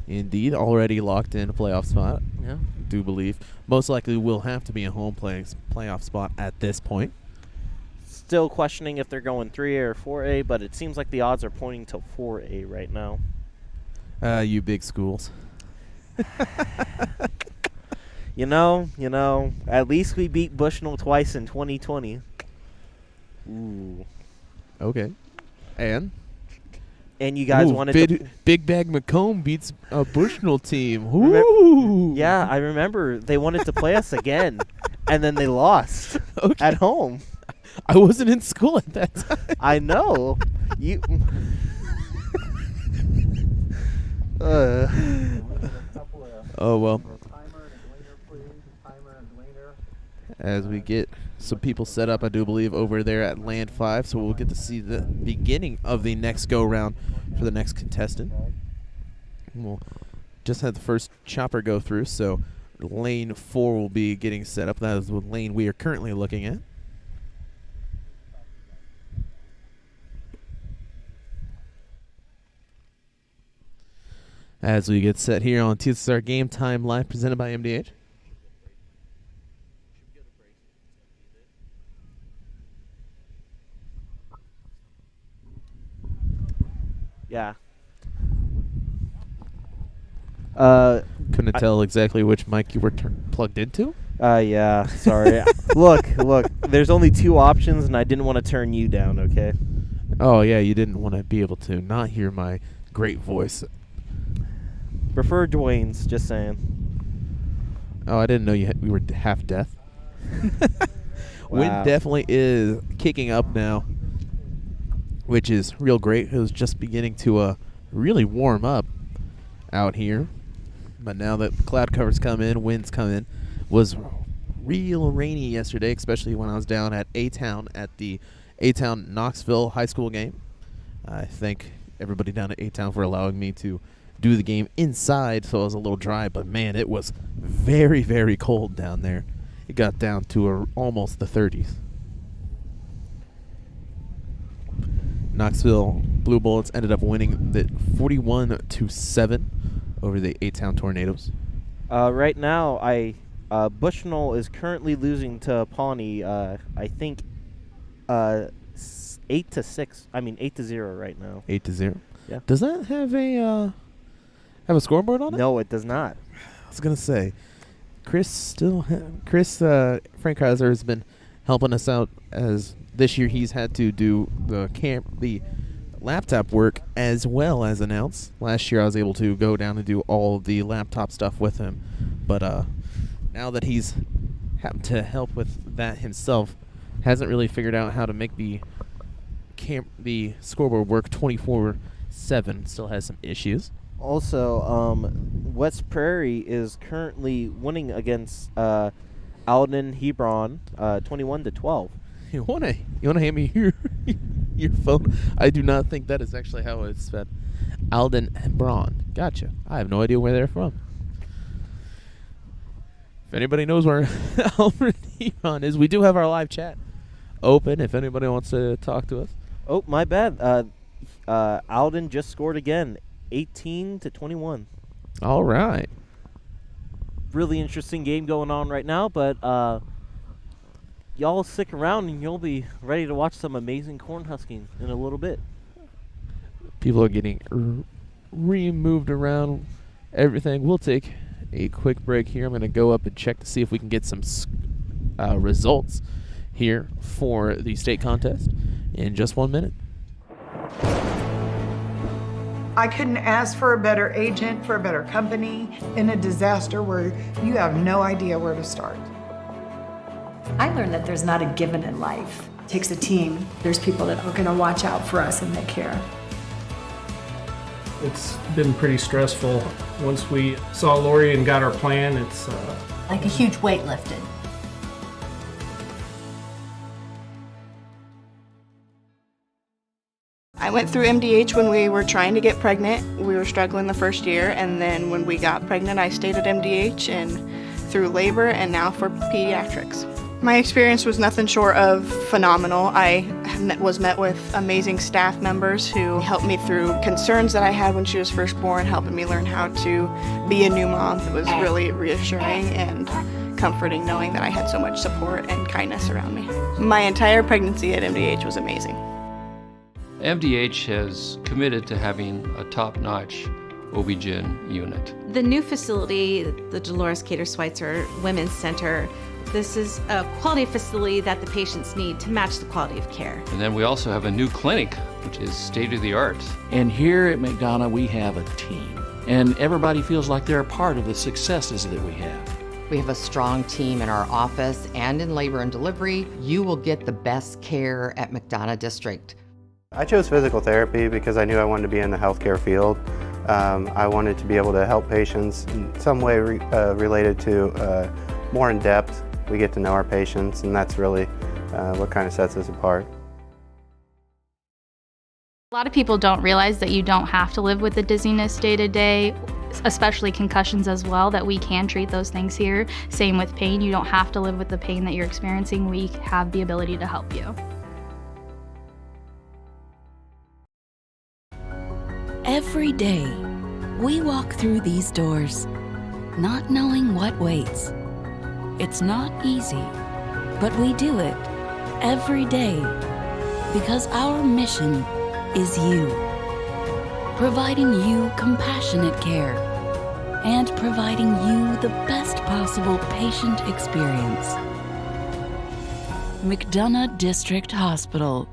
Indeed, already locked in a playoff spot. Yeah. Do believe. Most likely will have to be a home playoff spot at this point. Still questioning if they're going 3A or 4A, but it seems like the odds are pointing to 4A right now. You big schools. You know, at least we beat Bushnell twice in 2020. Ooh. Okay. And you guys wanted to... Big Bag Macomb beats a Bushnell team. Ooh. Yeah, I remember they wanted to play us again, and then they lost at home. I wasn't in school at that time. I know. You... Oh, well. As we get some people set up, I do believe, over there at Land 5, so we'll get to see the beginning of the next go-round for the next contestant. We'll just had the first chopper go through, so Lane 4 will be getting set up. That is the lane we are currently looking at. As we get set here on TSSR Game Time Live, presented by MDH. Yeah. Couldn't tell exactly which mic you were plugged into? Yeah, sorry. Look, there's only two options, and I didn't want to turn you down, okay? Oh, yeah, you didn't want to be able to not hear my great voice. Prefer Dwayne's, just saying. Oh, I didn't know we were half deaf. Wow. Wind definitely is kicking up now, which is real great. It was just beginning to really warm up out here. But now that cloud covers come in, winds come in, was real rainy yesterday, especially when I was down at A-Town at the A-Town Knoxville High School game. I thank everybody down at A-Town for allowing me to do the game inside, so it was a little dry. But, man, it was very, very cold down there. It got down to almost the 30s. Knoxville Blue Bullets ended up winning the 41-7 over the A-Town Tornadoes. Right now, Bushnell is currently losing to Pawnee. I think 8-6. I mean 8-0 right now. 8-0. Yeah. Does that have a scoreboard on it? No, it does not. I was gonna say, Chris Frankheiser has been helping us out, as this year he's had to do the laptop work as well as announce. Last year I was able to go down and do all the laptop stuff with him, but now that he's having to help with that himself, hasn't really figured out how to make the scoreboard work 24/7. Still has some issues. Also, West Prairie is currently winning against Alden Hebron 21-12. You wanna hand me your phone? I do not think that is actually how it's spelled. Alden Hebron. Gotcha. I have no idea where they're from. If anybody knows where Alden Hebron is, we do have our live chat open if anybody wants to talk to us. Oh, my bad. Alden just scored again. 18-21. All right. Really interesting game going on right now, but y'all stick around and you'll be ready to watch some amazing cornhusking in a little bit. People are getting removed around everything. We'll take a quick break here. I'm going to go up and check to see if we can get some results here for the state contest in just 1 minute. I couldn't ask for a better agent, for a better company in a disaster where you have no idea where to start. I learned that there's not a given in life. It takes a team. There's people that are going to watch out for us and that care. It's been pretty stressful. Once we saw Lori and got our plan, it's like a huge weight lifted. I went through MDH when we were trying to get pregnant. We were struggling the first year, and then when we got pregnant, I stayed at MDH and through labor and now for pediatrics. My experience was nothing short of phenomenal. I was met with amazing staff members who helped me through concerns that I had when she was first born, helping me learn how to be a new mom. It was really reassuring and comforting knowing that I had so much support and kindness around me. My entire pregnancy at MDH was amazing. MDH has committed to having a top-notch OB-GYN unit. The new facility, the Dolores Cater Schweitzer Women's Center, this is a quality facility that the patients need to match the quality of care. And then we also have a new clinic, which is state-of-the-art. And here at Mcdonough, we have a team. And everybody feels like they're a part of the successes that we have. We have a strong team in our office and in labor and delivery. You will get the best care at Mcdonough District. I chose physical therapy because I knew I wanted to be in the healthcare field. I wanted to be able to help patients in some way related to more in depth. We get to know our patients, and that's really what kind of sets us apart. A lot of people don't realize that you don't have to live with the dizziness day to day, especially concussions as well, that we can treat those things here. Same with pain. You don't have to live with the pain that you're experiencing. We have the ability to help you. Every day, we walk through these doors, not knowing what waits. It's not easy, but we do it every day because our mission is you, providing you compassionate care and providing you the best possible patient experience. Mcdonough District Hospital.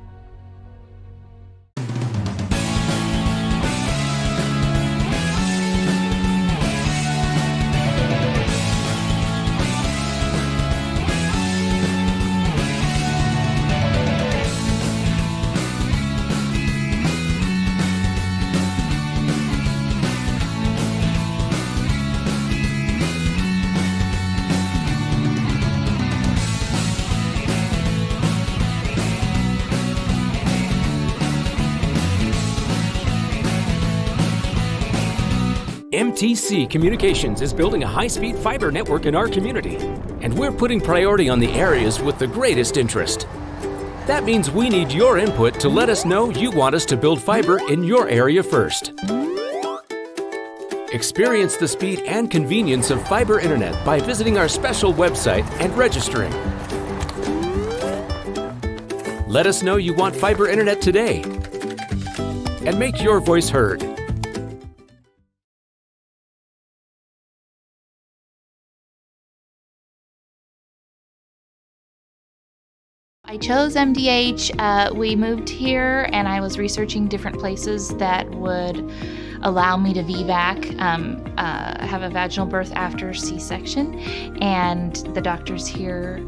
MTC Communications is building a high-speed fiber network in our community, and we're putting priority on the areas with the greatest interest. That means we need your input to let us know you want us to build fiber in your area first. Experience the speed and convenience of fiber internet by visiting our special website and registering. Let us know you want fiber internet today, and make your voice heard. I chose MDH. We moved here and I was researching different places that would allow me to VBAC, have a vaginal birth after C-section, and the doctors here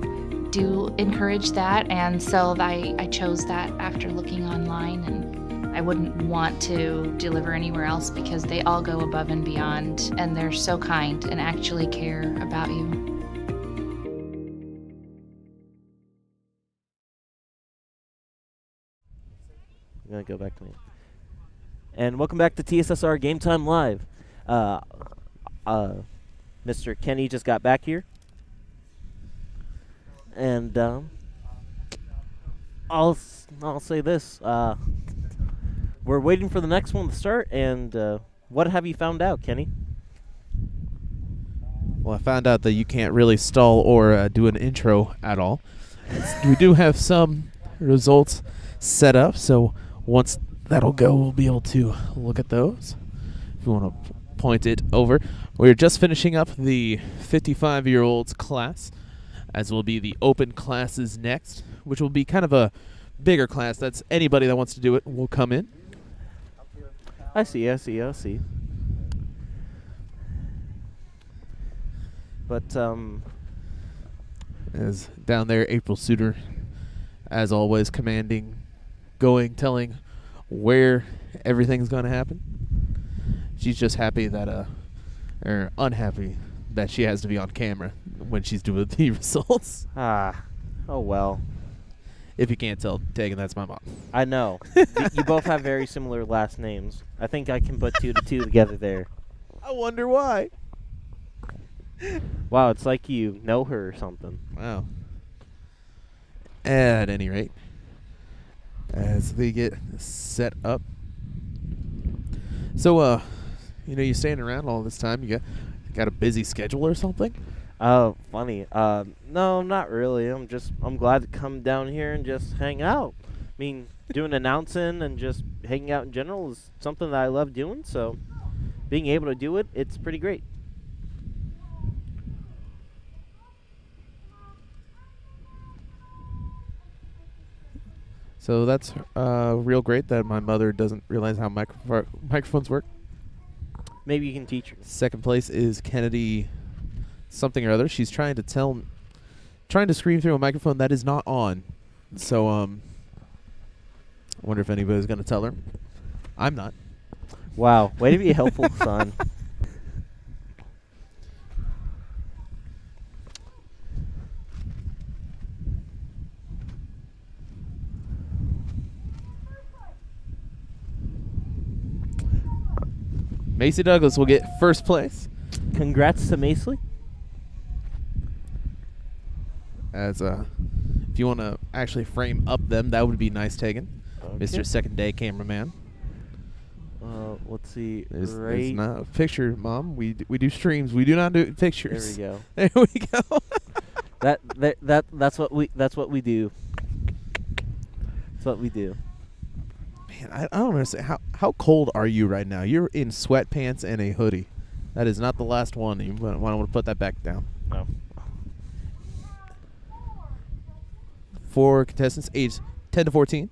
do encourage that, and so I chose that after looking online, and I wouldn't want to deliver anywhere else because they all go above and beyond, and they're so kind and actually care about you. I'm going to go back to me. And welcome back to TSSR Game Time Live. Mr. Kenny just got back here. And I'll say this. We're waiting for the next one to start, and What have you found out, Kenny? Well, I found out that you can't really stall or do an intro at all. We do have some results set up, so once that'll go, we'll be able to look at those. If you want to point it over. We're just finishing up the 55-year-olds class, as will be the open classes next, which will be kind of a bigger class. That's anybody that wants to do it will come in. I see. But, As down there, April Suter, as always, commanding, going, telling where everything's going to happen. She's just happy that, or unhappy that she has to be on camera when she's doing the results. Oh well. If you can't tell, Tegan, that's my mom. I know. You both have very similar last names. I think I can put 2 to 2 together there. I wonder why. Wow, it's like you know her or something. Wow. At any rate, as they get set up. So, you're standing around all this time. You got a busy schedule or something? Oh, funny. No, not really. I'm glad to come down here and just hang out. I mean, doing announcing and just hanging out in general is something that I love doing, so being able to do it, it's pretty great. So that's real great that my mother doesn't realize how microphones work. Maybe you can teach her. Second place is Kennedy something or other. She's trying to scream through a microphone that is not on. So, I wonder if anybody's going to tell her. I'm not. Wow. Way to be helpful, son. Macy Douglas will get first place. Congrats to Macy. As if you want to actually frame up them, that would be nice, Tegan. Okay. Mr. Second Day Cameraman. Let's see. There's not a picture, Mom. We do streams. We do not do pictures. There we go. There we go. That's what we do. That's what we do. Man, I don't understand. How cold are you right now? You're in sweatpants and a hoodie. That is not the last one. You want to put that back down. No. 4 contestants aged 10 to 14.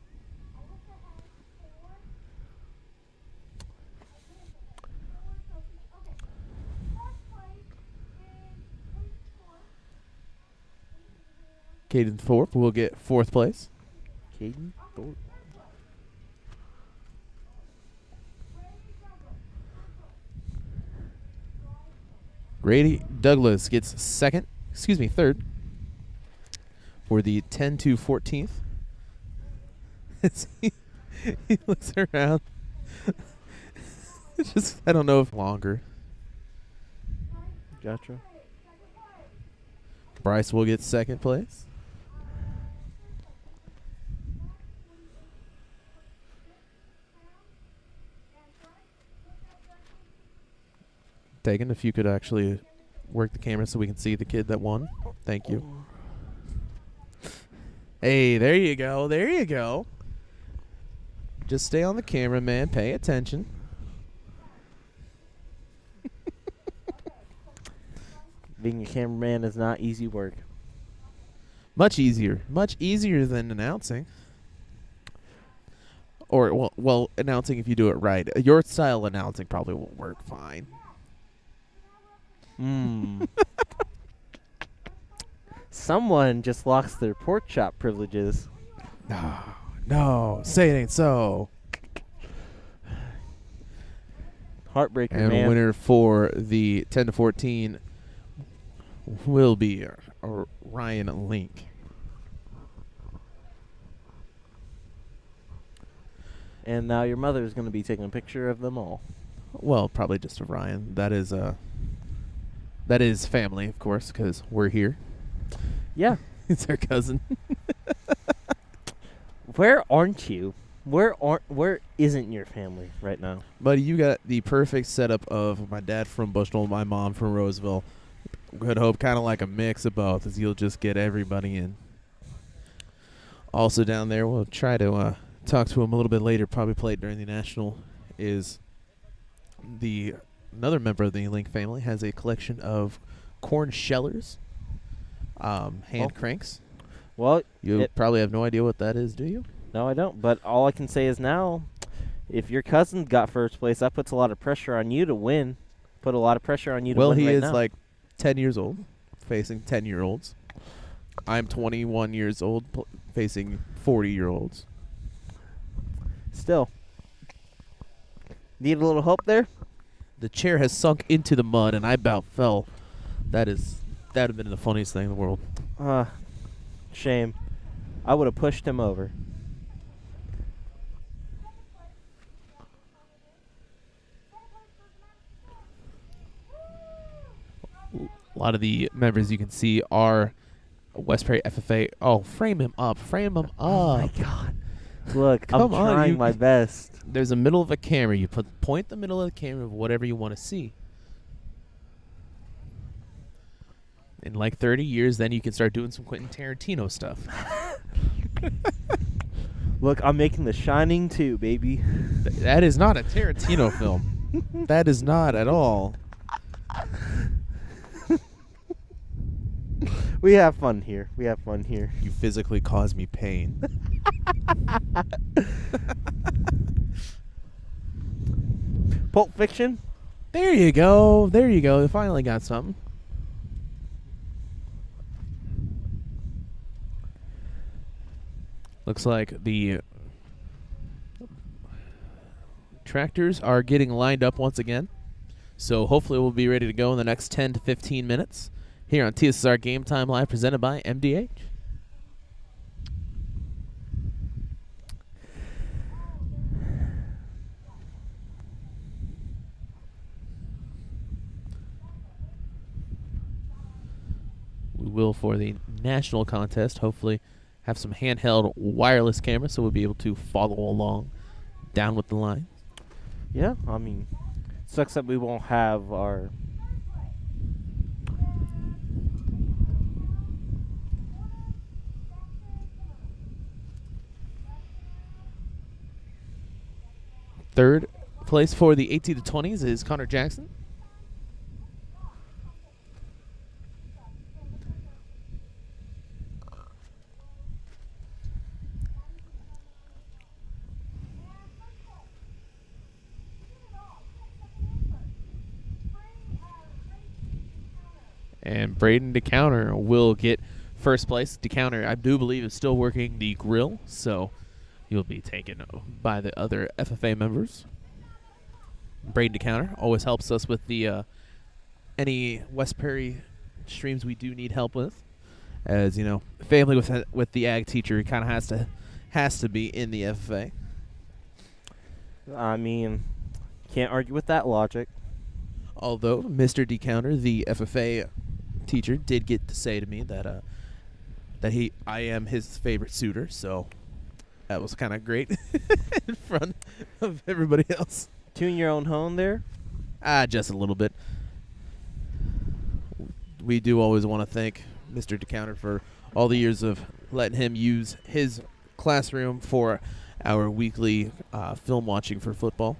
Caden Thorpe will get 4th place. Caden Thorpe. Grady Douglas gets 3rd for the 10 to 14th. He looks around. It's just, I don't know if longer. Gotcha. Bryce will get 2nd place. Tegan, if you could actually work the camera so we can see the kid that won. Thank you. Hey, there you go. There you go. Just stay on the camera, man. Pay attention. Being a cameraman is not easy work. Much easier. Much easier than announcing. Or, well, announcing if you do it right. Your style announcing probably won't work fine. Someone just lost their pork chop privileges. No, say it ain't so. Heartbreaker, and man. Winner for the 10 to 14 will be Ryan Link. And now your mother is going to be taking a picture of them all. Well, probably just of Ryan. That is family, of course, because we're here. Yeah. It's our cousin. Where aren't you? Where isn't your family right now? Buddy, you got the perfect setup of my dad from Bushnell, my mom from Roseville. Good Hope, kind of like a mix of both, as you'll just get everybody in. Also down there, we'll try to talk to him a little bit later, probably play during the National, is another member of the Link family has a collection of corn shellers, hand cranks. Well, you probably have no idea what that is, do you? No, I don't. But all I can say is now, if your cousin got first place, that puts a lot of pressure on you to win. Put a lot of pressure on you to win. Well, he right is now. like 10 years old, facing 10-year-olds. I'm 21 years old, facing 40-year-olds. Still. Need a little help there? The chair has sunk into the mud, and I about fell. That would have been the funniest thing in the world. Shame. I would have pushed him over. A lot of the members you can see are West Prairie FFA. Oh, frame him up. Frame him up. Oh, my God. Look, I'm trying my best. There's a middle of a camera. You point the middle of the camera of whatever you want to see. In like 30 years, then you can start doing some Quentin Tarantino stuff. Look, I'm making The Shining 2, baby. That is not a Tarantino film. That is not at all. We have fun here. We have fun here. You physically cause me pain. Pulp Fiction? There you go. There you go. You finally got something. Looks like the tractors are getting lined up once again. So hopefully we'll be ready to go in the next 10 to 15 minutes here on TSSR Game Time Live, presented by MDH. We will, for the national contest, hopefully have some handheld wireless cameras so we'll be able to follow along down with the line. Yeah, I mean, sucks that we won't have our... Third place for the 18 to 20s is Connor Jackson. And Braden DeCounter will get first place. DeCounter, I do believe, is still working the grill, so he'll be taken by the other FFA members. Braden DeCounter always helps us with the any West Prairie streams we do need help with. As you know, family with the ag teacher, he kind of has to be in the FFA. I mean, can't argue with that logic. Although Mr. DeCounter, the FFA teacher, did get to say to me that I am his favorite suitor, so that was kind of great in front of everybody else. Tune your own horn there? Just a little bit. We do always want to thank Mr. DeCounter for all the years of letting him use his classroom for our weekly film watching for football,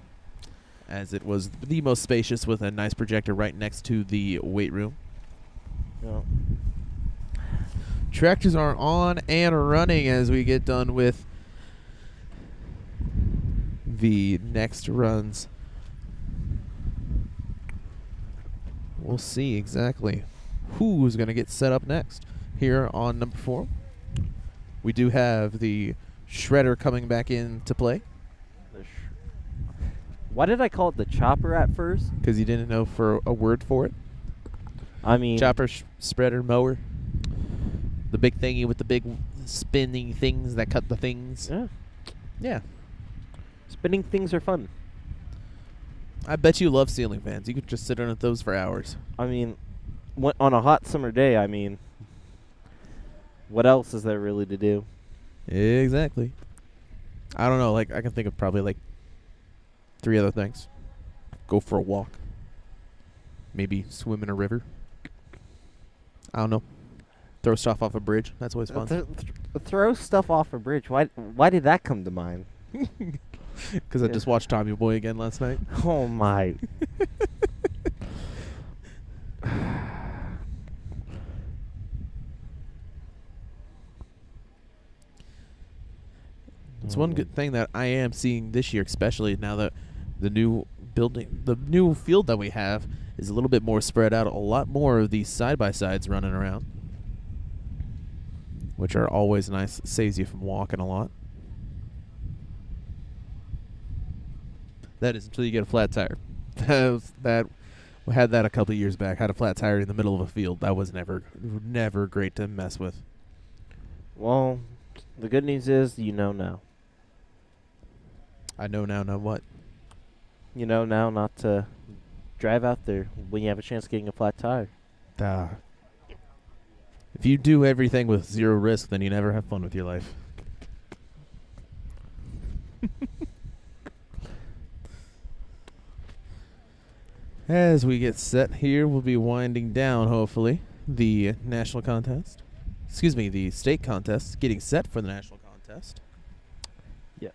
as it was the most spacious with a nice projector right next to the weight room. Yeah. Tractors are on and running as we get done with the next runs. We'll see exactly who's going to get set up next here on number 4. We do have the shredder coming back into play. Why did I call it the chopper at first? Because you didn't know for a word for it. I mean, chopper, spreader, mower. The big thingy with the big spinning things that cut the things. Yeah. Yeah. Spinning things are fun. I bet you love ceiling fans. You could just sit on those for hours. I mean, on a hot summer day, I mean, what else is there really to do? Exactly. I don't know. Like, I can think of probably like 3 other things. Go for a walk. Maybe swim in a river. I don't know. Throw stuff off a bridge. That's always fun. Throw stuff off a bridge. Why did that come to mind? Because I just watched Tommy Boy again last night. Oh, my. It's one good thing that I am seeing this year, especially now that the new field that we have is a little bit more spread out. A lot more of these side-by-sides running around, which are always nice. It saves you from walking a lot. That is until you get a flat tire. We had that a couple of years back. Had a flat tire in the middle of a field. That was never great to mess with. Well, the good news is you know now. I know now what? You know now not to drive out there when you have a chance of getting a flat tire. If you do everything with zero risk, then you never have fun with your life. As we get set here, we'll be winding down, hopefully, the national contest. Excuse me, the state contest, getting set for the national contest. Yeah.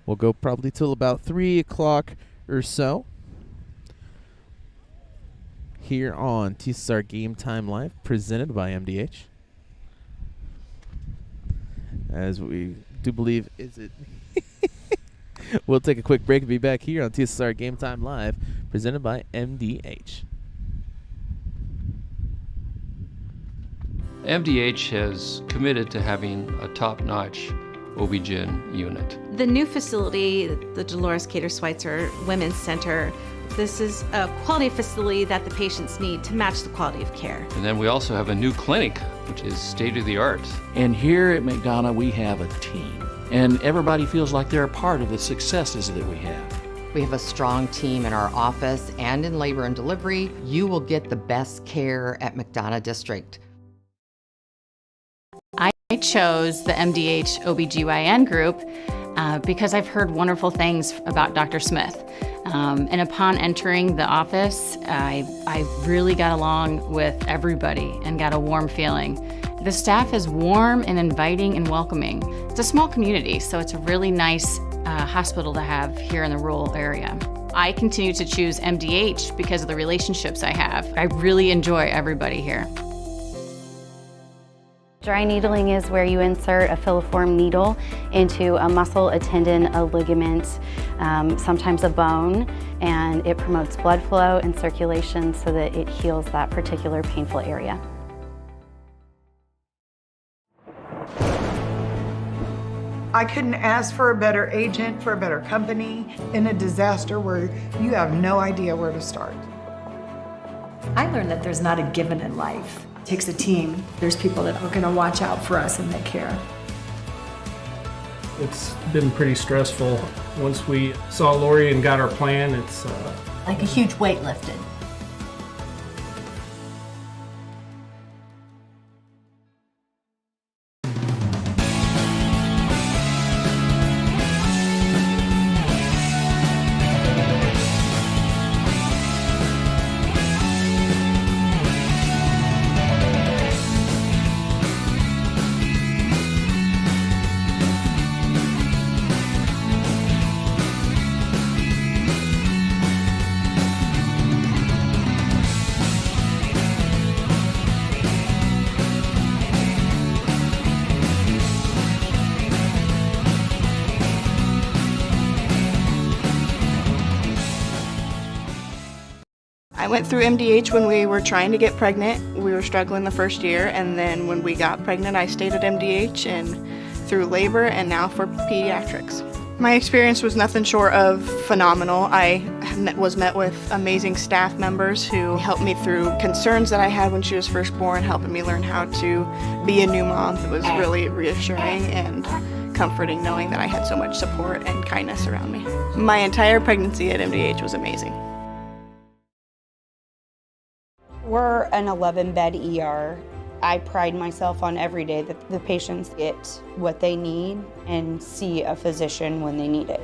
We'll go probably till about 3 o'clock or so. Here on TSSR Game Time Live, presented by MDH. As we do believe, is it... We'll take a quick break and be back here on TSSR Game Time Live, presented by MDH. MDH has committed to having a top-notch OB-GYN unit. The new facility, the Dolores Cater Schweitzer Women's Center, this is a quality facility that the patients need to match the quality of care. And then we also have a new clinic, which is state-of-the-art. And here at Mcdonough, we have a team. And everybody feels like they're a part of the successes that we have. We have a strong team in our office and in labor and delivery. You will get the best care at Mcdonough District. I chose the MDH OBGYN group because I've heard wonderful things about Dr. Smith. And upon entering the office, I really got along with everybody and got a warm feeling. The staff is warm and inviting and welcoming. It's a small community, so it's a really nice hospital to have here in the rural area. I continue to choose MDH because of the relationships I have. I really enjoy everybody here. Dry needling is where you insert a filiform needle into a muscle, a tendon, a ligament, sometimes a bone, and it promotes blood flow and circulation so that it heals that particular painful area. I couldn't ask for a better agent, for a better company in a disaster where you have no idea where to start. I learned that there's not a given in life. It takes a team. There's people that are going to watch out for us and that care. It's been pretty stressful. Once we saw Lori and got our plan, it's like a huge weight lifted. I went through MDH when we were trying to get pregnant. We were struggling the first year, and then when we got pregnant, I stayed at MDH and through labor and now for pediatrics. My experience was nothing short of phenomenal. I was met with amazing staff members who helped me through concerns that I had when she was first born, helping me learn how to be a new mom. It was really reassuring and comforting knowing that I had so much support and kindness around me. My entire pregnancy at MDH was amazing. We're an 11-bed ER. I pride myself on every day that the patients get what they need and see a physician when they need it.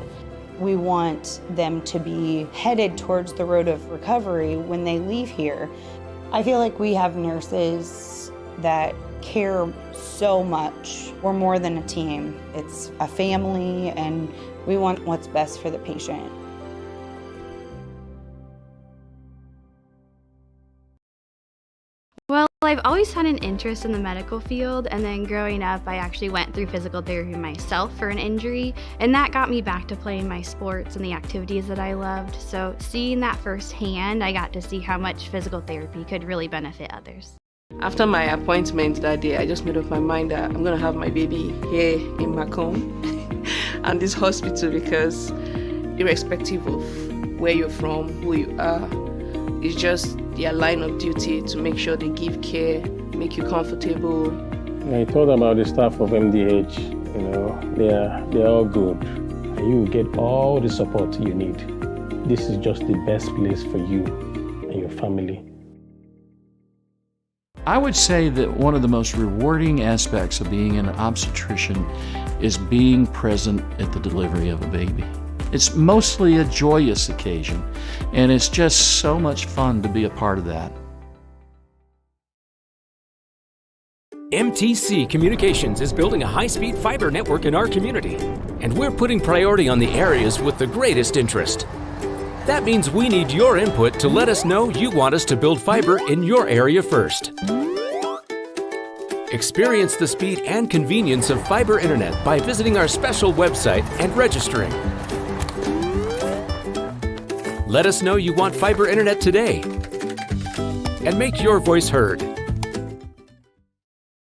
We want them to be headed towards the road of recovery when they leave here. I feel like we have nurses that care so much. We're more than a team. It's a family, and we want what's best for the patient. Well, I've always had an interest in the medical field, and then growing up, I actually went through physical therapy myself for an injury, and that got me back to playing my sports and the activities that I loved. So seeing that firsthand, I got to see how much physical therapy could really benefit others. After my appointment that day, I just made up my mind that I'm going to have my baby here in Macomb and this hospital, because irrespective of where you're from, who you are, it's just their line of duty to make sure they give care, make you comfortable. I told about the staff of MDH, they're all good. You get all the support you need. This is just the best place for you and your family. I would say that one of the most rewarding aspects of being an obstetrician is being present at the delivery of a baby. It's mostly a joyous occasion, and it's just so much fun to be a part of that. MTC Communications is building a high-speed fiber network in our community, and we're putting priority on the areas with the greatest interest. That means we need your input to let us know you want us to build fiber in your area first. Experience the speed and convenience of fiber internet by visiting our special website and registering. Let us know you want fiber internet today and make your voice heard.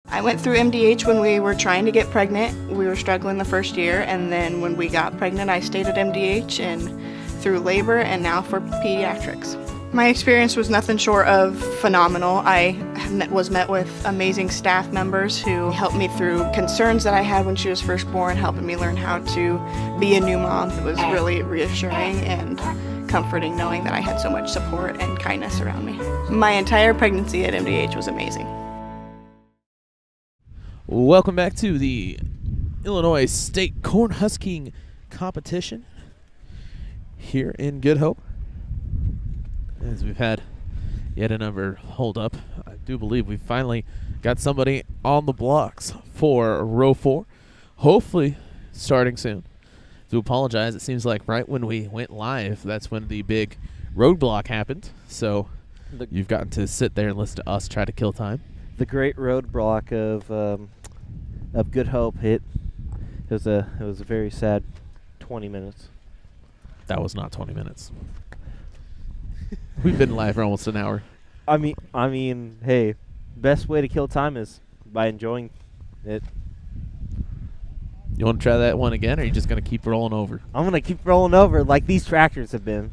I went through MDH when we were trying to get pregnant. We were struggling the first year, and then when we got pregnant, I stayed at MDH and through labor and now for pediatrics. My experience was nothing short of phenomenal. I was met with amazing staff members who helped me through concerns that I had when she was first born, helping me learn how to be a new mom. It was really reassuring and comforting knowing that I had so much support and kindness around me. My entire pregnancy at MDH was amazing. Welcome back to the Illinois State Cornhusking competition here in Good Hope. As we've had yet another hold up, I do believe we finally got somebody on the blocks for row 4. Hopefully starting soon. Do apologize. It seems like right when we went live, that's when the big roadblock happened. So you've gotten to sit there and listen to us try to kill time. The great roadblock of Good Hope hit. It was a very sad 20 minutes. That was not 20 minutes. We've been live for almost an hour. I mean, hey, best way to kill time is by enjoying it. You want to try that one again, or are you just going to keep rolling over? I'm going to keep rolling over like these tractors have been.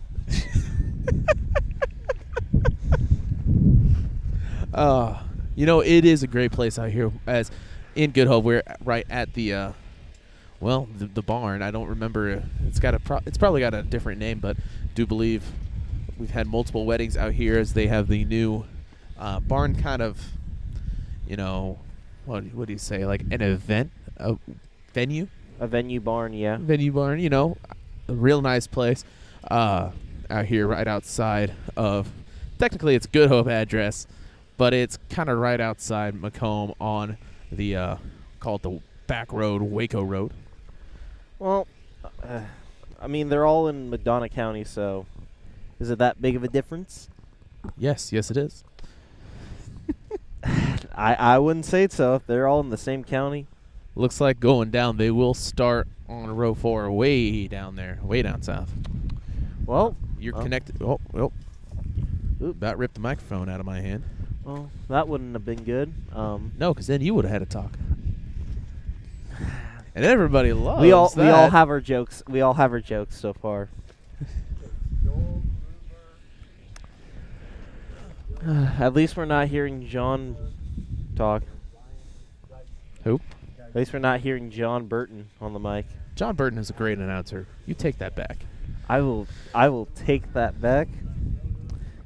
It is a great place out here. As in Good Hope, we're right at the barn. I don't remember. It's probably got a different name, but do believe we've had multiple weddings out here as they have the new barn kind of, what do you say, like an event, venue? A venue barn, yeah. Venue barn, a real nice place out here right outside of, technically it's Good Hope address, but it's kind of right outside Macomb on the, call it the back road, Waco Road. Well, they're all in Mcdonough County, so is it that big of a difference? Yes, it is. I wouldn't say so. If they're all in the same county. Looks like going down, they will start on row 4 way down there, way down south. Well, you're connected. Oh, about ripped the microphone out of my hand. Well, that wouldn't have been good. No, because then you would have had to talk. And everybody loves we all that. have our jokes. We all have our jokes so far. At least we're not hearing John talk. Who? At least we're not hearing John Burton on the mic. John Burton is a great announcer. You take that back. I will take that back.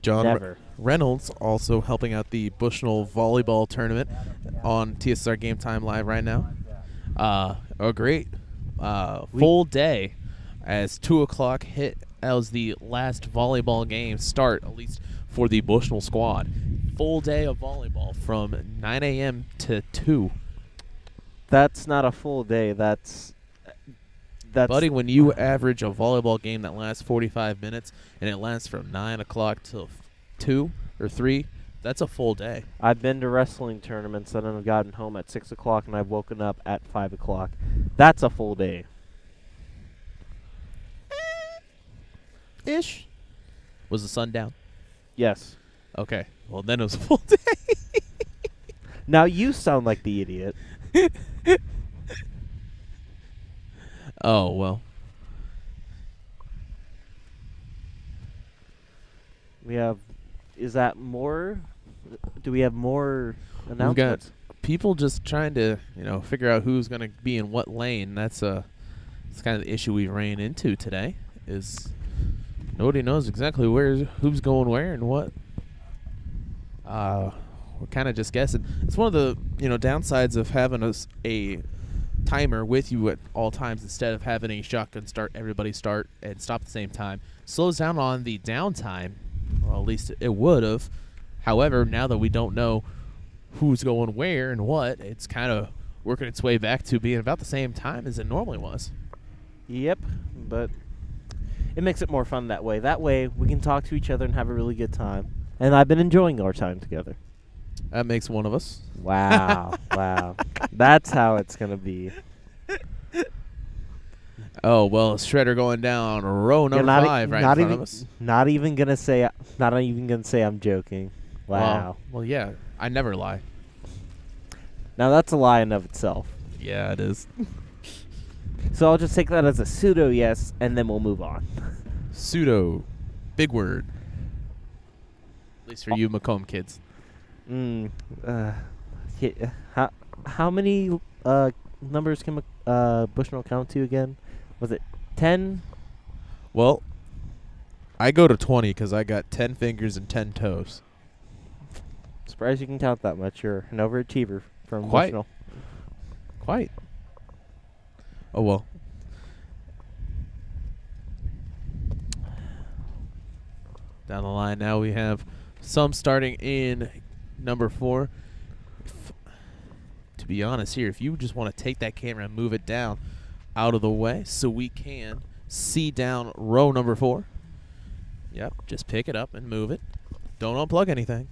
John Never. Reynolds also helping out the Bushnell Volleyball tournament on TSSR Game Time Live right now. A great full day as 2 o'clock hit as the last volleyball game start, at least for the Bushnell squad. Full day of volleyball from 9 a.m. to 2. That's not a full day. That's Buddy, when you average a volleyball game that lasts 45 minutes and it lasts from 9 o'clock till 2 or 3, that's a full day. I've been to wrestling tournaments and I've gotten home at 6 o'clock and I've woken up at 5 o'clock. That's a full day. Ish. Was the sun down? Yes. Okay. Well, then it was a full day. Now you sound like the idiot. Oh, well. We have... Is that more? Do we have more We've announcements? got people just trying to, figure out who's going to be in what lane. That's kind of the issue we ran into today, is nobody knows exactly who's going where and what. We're kind of just guessing. It's one of the, downsides of having a timer with you at all times instead of having a shotgun start, everybody start and stop at the same time. Slows down on the downtime, or at least it would have. However, now that we don't know who's going where and what, it's kind of working its way back to being about the same time as it normally was. Yep, but it makes it more fun that way. That way, we can talk to each other and have a really good time. And I've been enjoying our time together. That makes one of us. Wow, wow. That's how it's going to be. Oh, well, Shredder going down row number 5 right in front of us. Not even going to say I'm joking. Wow. Well, yeah, I never lie. Now, that's a lie in of itself. Yeah, it is. So I'll just take that as a pseudo yes, and then we'll move on. Pseudo. Big word. At least for you Macomb kids. How many numbers can Bushnell count to again? Was it 10? Well, I go to 20 because I got 10 fingers and 10 toes. Surprised you can count that much. You're an overachiever from Quite. Bushnell. Quite. Oh, well. Down the line now we have some starting in number 4. To be honest here, if you just want to take that camera and move it down out of the way so we can see down row number 4. Yep, just pick it up and move it. Don't unplug anything.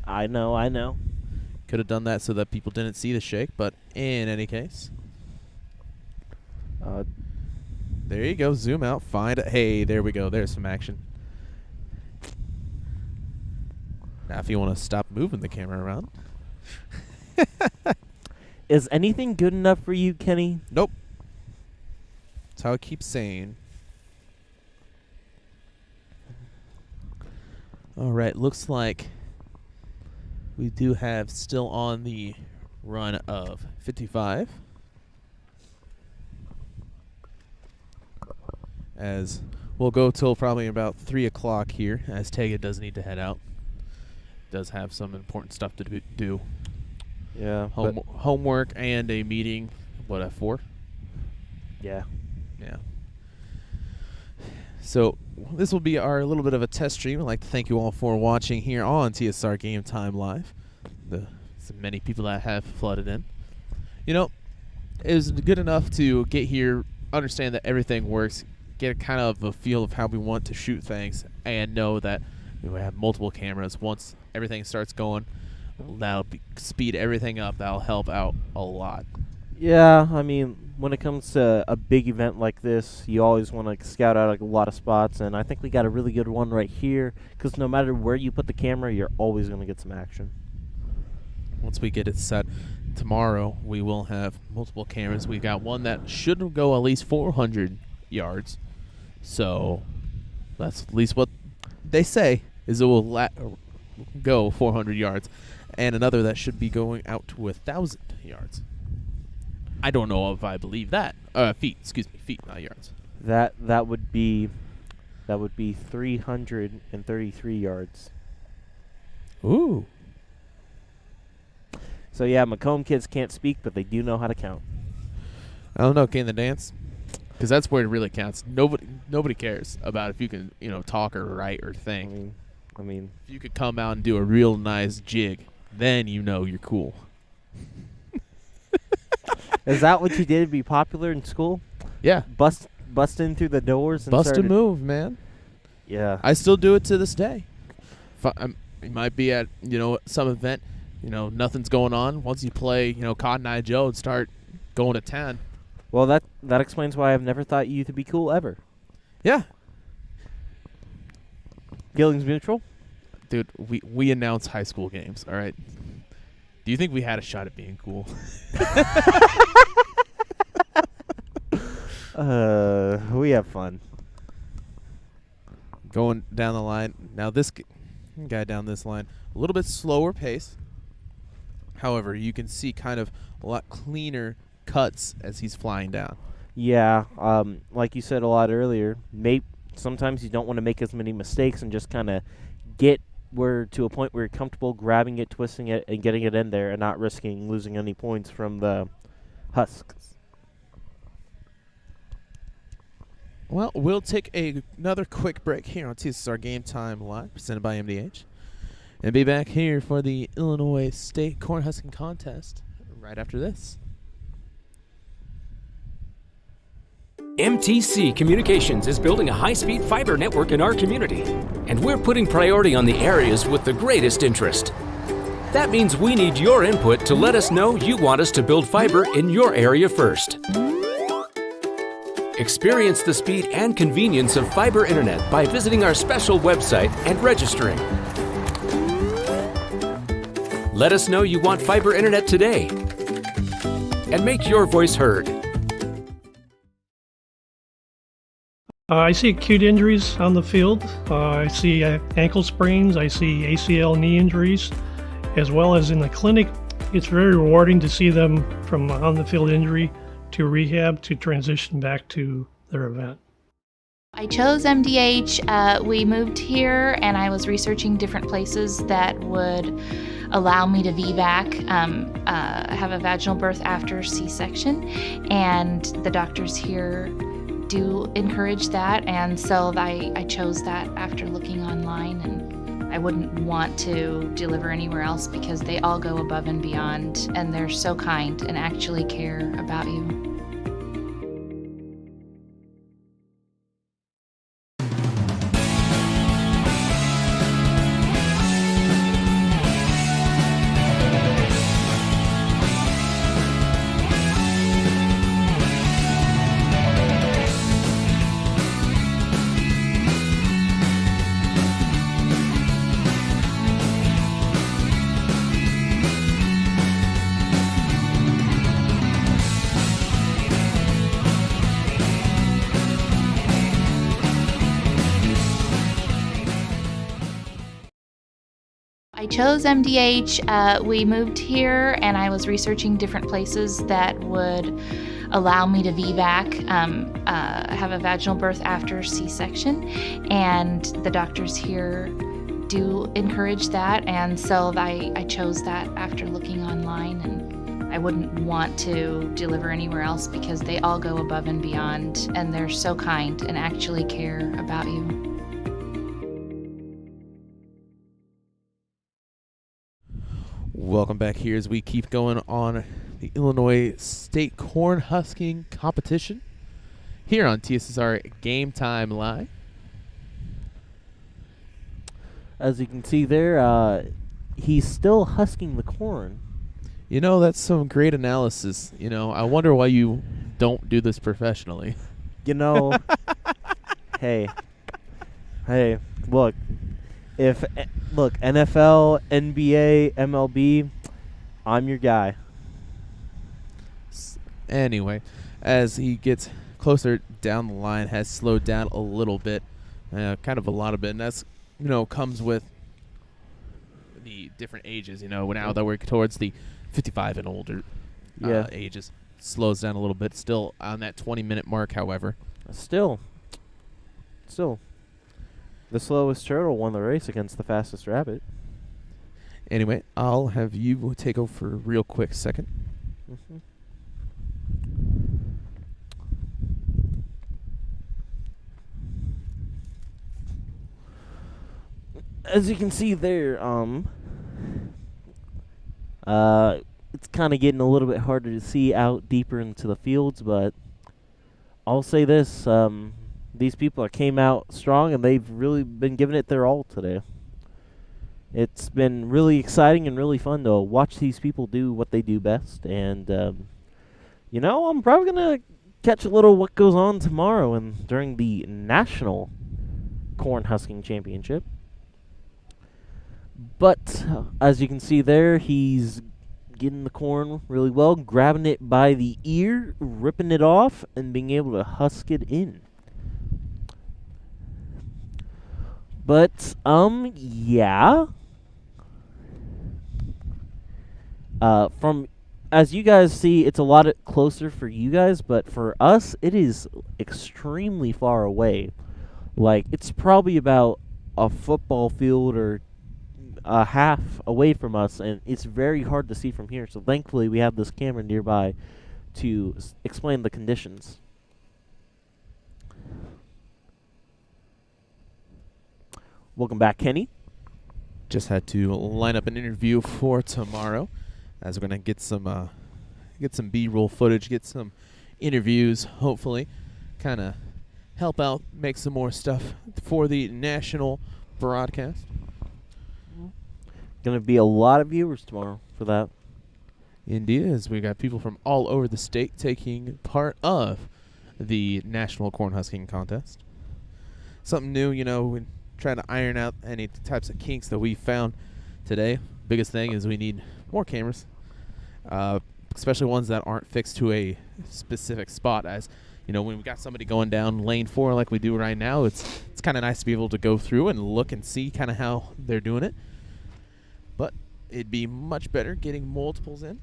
I know. Could have done that so that people didn't see the shake, but in any case. There you go. Zoom out. Find it. Hey, there we go. There's some action. Now, if you want to stop moving the camera around. Is anything good enough for you, Kenny? Nope. That's how I keep saying. All right. Looks like we do have still on the run of 55. As we'll go till probably about 3 o'clock here, as Tega does need to head out. Does have some important stuff to do. Yeah. Homework and a meeting, at 4? Yeah. Yeah. So this will be our little bit of a test stream. I'd like to thank you all for watching here on TSSR Game Time Live. So many people that have flooded in. It was good enough to get here, understand that everything works, get kind of a feel of how we want to shoot things, and know that we have multiple cameras. Once everything starts going, that'll speed everything up. That'll help out a lot. Yeah, I mean, when it comes to a big event like this, you always want to scout out a lot of spots, and I think we got a really good one right here, because no matter where you put the camera, you're always going to get some action. Once we get it set tomorrow, we will have multiple cameras. We've got one that should go at least 400 yards. So that's at least what they say, is it will go 400 yards. And another that should be going out to 1,000 yards. I don't know if I believe that. Feet, not yards. That would be 333 yards. Ooh. So yeah, Macomb kids can't speak, but they do know how to count. I don't know, can they dance? Because that's where it really counts. Nobody cares about if you can, talk or write or think. I mean, if you could come out and do a real nice jig, then you're cool. Is that what you did to be popular in school? Yeah. Bust in through the doors and Bust a move, man. Yeah. I still do it to this day. You might be at, some event, nothing's going on. Once you play, Cotton Eye Joe and start going to 10. Well, that explains why I've never thought you to be cool ever. Yeah. Feelings mutual? Dude, we announce high school games, all right? Do you think we had a shot at being cool? We have fun. Going down the line. Now this guy down this line, a little bit slower pace. However, you can see kind of a lot cleaner cuts as he's flying down. Yeah, like you said a lot earlier, sometimes you don't want to make as many mistakes and just kind of get to a point where you're comfortable grabbing it, twisting it, and getting it in there and not risking losing any points from the husks. Well, we'll take another quick break here on TSSR Game Time Live, presented by MDH, and be back here for the Illinois State Cornhusking Contest right after this. MTC Communications is building a high-speed fiber network in our community, and we're putting priority on the areas with the greatest interest. That means we need your input to let us know you want us to build fiber in your area first. Experience the speed and convenience of fiber internet by visiting our special website and registering. Let us know you want fiber internet today, and make your voice heard. I see acute injuries on the field. I see ankle sprains. I see ACL knee injuries, as well as in the clinic. It's very rewarding to see them from on the field injury to rehab to transition back to their event. I chose MDH. We moved here, and I was researching different places that would allow me to VBAC, have a vaginal birth after C-section, and the doctors here do encourage that, and so I chose that after looking online, and I wouldn't want to deliver anywhere else because they all go above and beyond, and they're so kind and actually care about you. I chose MDH. We moved here, and I was researching different places that would allow me to VBAC, have a vaginal birth after C-section, and the doctors here do encourage that, and so I chose that after looking online, and I wouldn't want to deliver anywhere else because they all go above and beyond, and they're so kind and actually care about you. Welcome back here as we keep going on the Illinois State Cornhusking Competition here on TSSR Game Time Live. As you can see there, he's still husking the corn. That's some great analysis. I wonder why you don't do this professionally. Hey, look. Look, NFL, NBA, MLB, I'm your guy. Anyway, as he gets closer down the line, has slowed down a little bit, kind of a lot of it, and that's, comes with the different ages, now that we're towards the 55 and older ages. Slows down a little bit, still on that 20-minute mark, however. Still. The slowest turtle won the race against the fastest rabbit. Anyway, I'll have you take over for a real quick second. Mm-hmm. As you can see there, it's kind of getting a little bit harder to see out deeper into the fields, but I'll say this, these people came out strong, and they've really been giving it their all today. It's been really exciting and really fun to watch these people do what they do best, and, I'm probably going to catch a little what goes on tomorrow and during the National Cornhusking Championship. But as you can see there, he's getting the corn really well, grabbing it by the ear, ripping it off, and being able to husk it in. But, yeah. As you guys see, it's a lot closer for you guys, but for us, it is extremely far away. Like, it's probably about a football field or a half away from us, and it's very hard to see from here. So thankfully, we have this camera nearby to explain the conditions. Welcome back, Kenny. Just had to line up an interview for tomorrow, as we're gonna get some B-roll footage, get some interviews, hopefully, kind of help out, make some more stuff for the national broadcast. Going to be a lot of viewers tomorrow for that. Indeed, as we got people from all over the state taking part of the National Cornhusking Contest. Something new, we try to iron out any types of kinks that we found today. Biggest thing is we need more cameras, especially ones that aren't fixed to a specific spot. As when we got somebody going down lane 4 like we do right now, it's kind of nice to be able to go through and look and see kind of how they're doing it. But it'd be much better getting multiples in.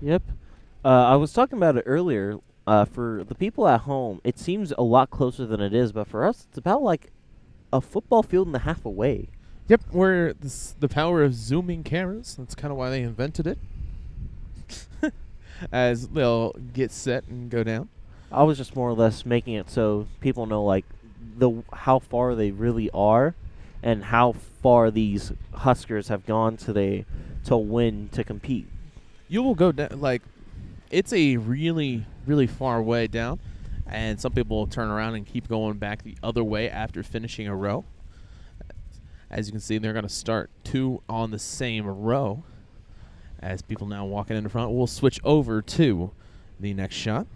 Yep. I was talking about it earlier. For the people at home, it seems a lot closer than it is, but for us, it's about like a football field and a half away. Yep, we're the power of zooming cameras. That's kind of why they invented it. As they'll get set and go down. I was just more or less making it so people know like how far they really are, and how far these Huskers have gone today to win, to compete. You will go down, it's a really, really far way down, and some people will turn around and keep going back the other way after finishing a row. As you can see, they're going to start 2 on the same row. As people now walking in the front, we'll switch over to the next shot.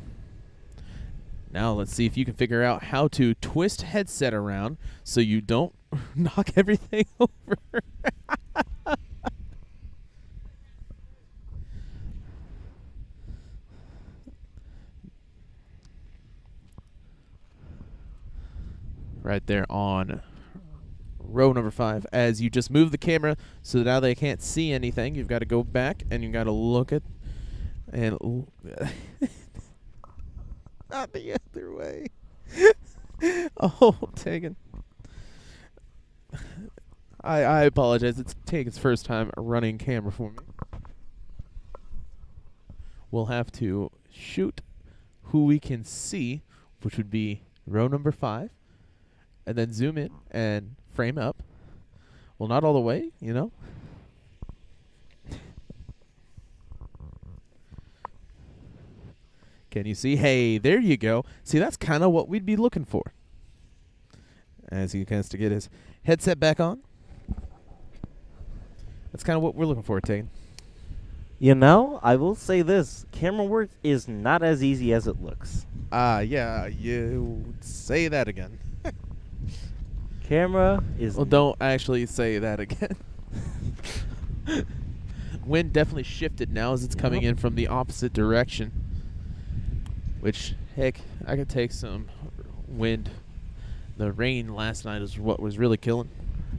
Now let's see if you can figure out how to twist headset around so you don't knock everything over. Right there on row number 5. As you just move the camera so that now they can't see anything, you've got to go back and you've got to look at and not the other way. Oh, Tegan. I apologize. It's Tegan's first time running camera for me. We'll have to shoot who we can see, which would be row number 5, and then zoom in and frame up. Well, not all the way, Can you see? Hey, there you go. See, that's kind of what we'd be looking for. As he has to get his headset back on. That's kind of what we're looking for, Tegan. I will say this. Camera work is not as easy as it looks. Yeah, you say that again. Camera is... Well, don't actually say that again. Wind definitely shifted now as it's coming in from the opposite direction. Which, heck, I could take some wind. The rain last night is what was really killing.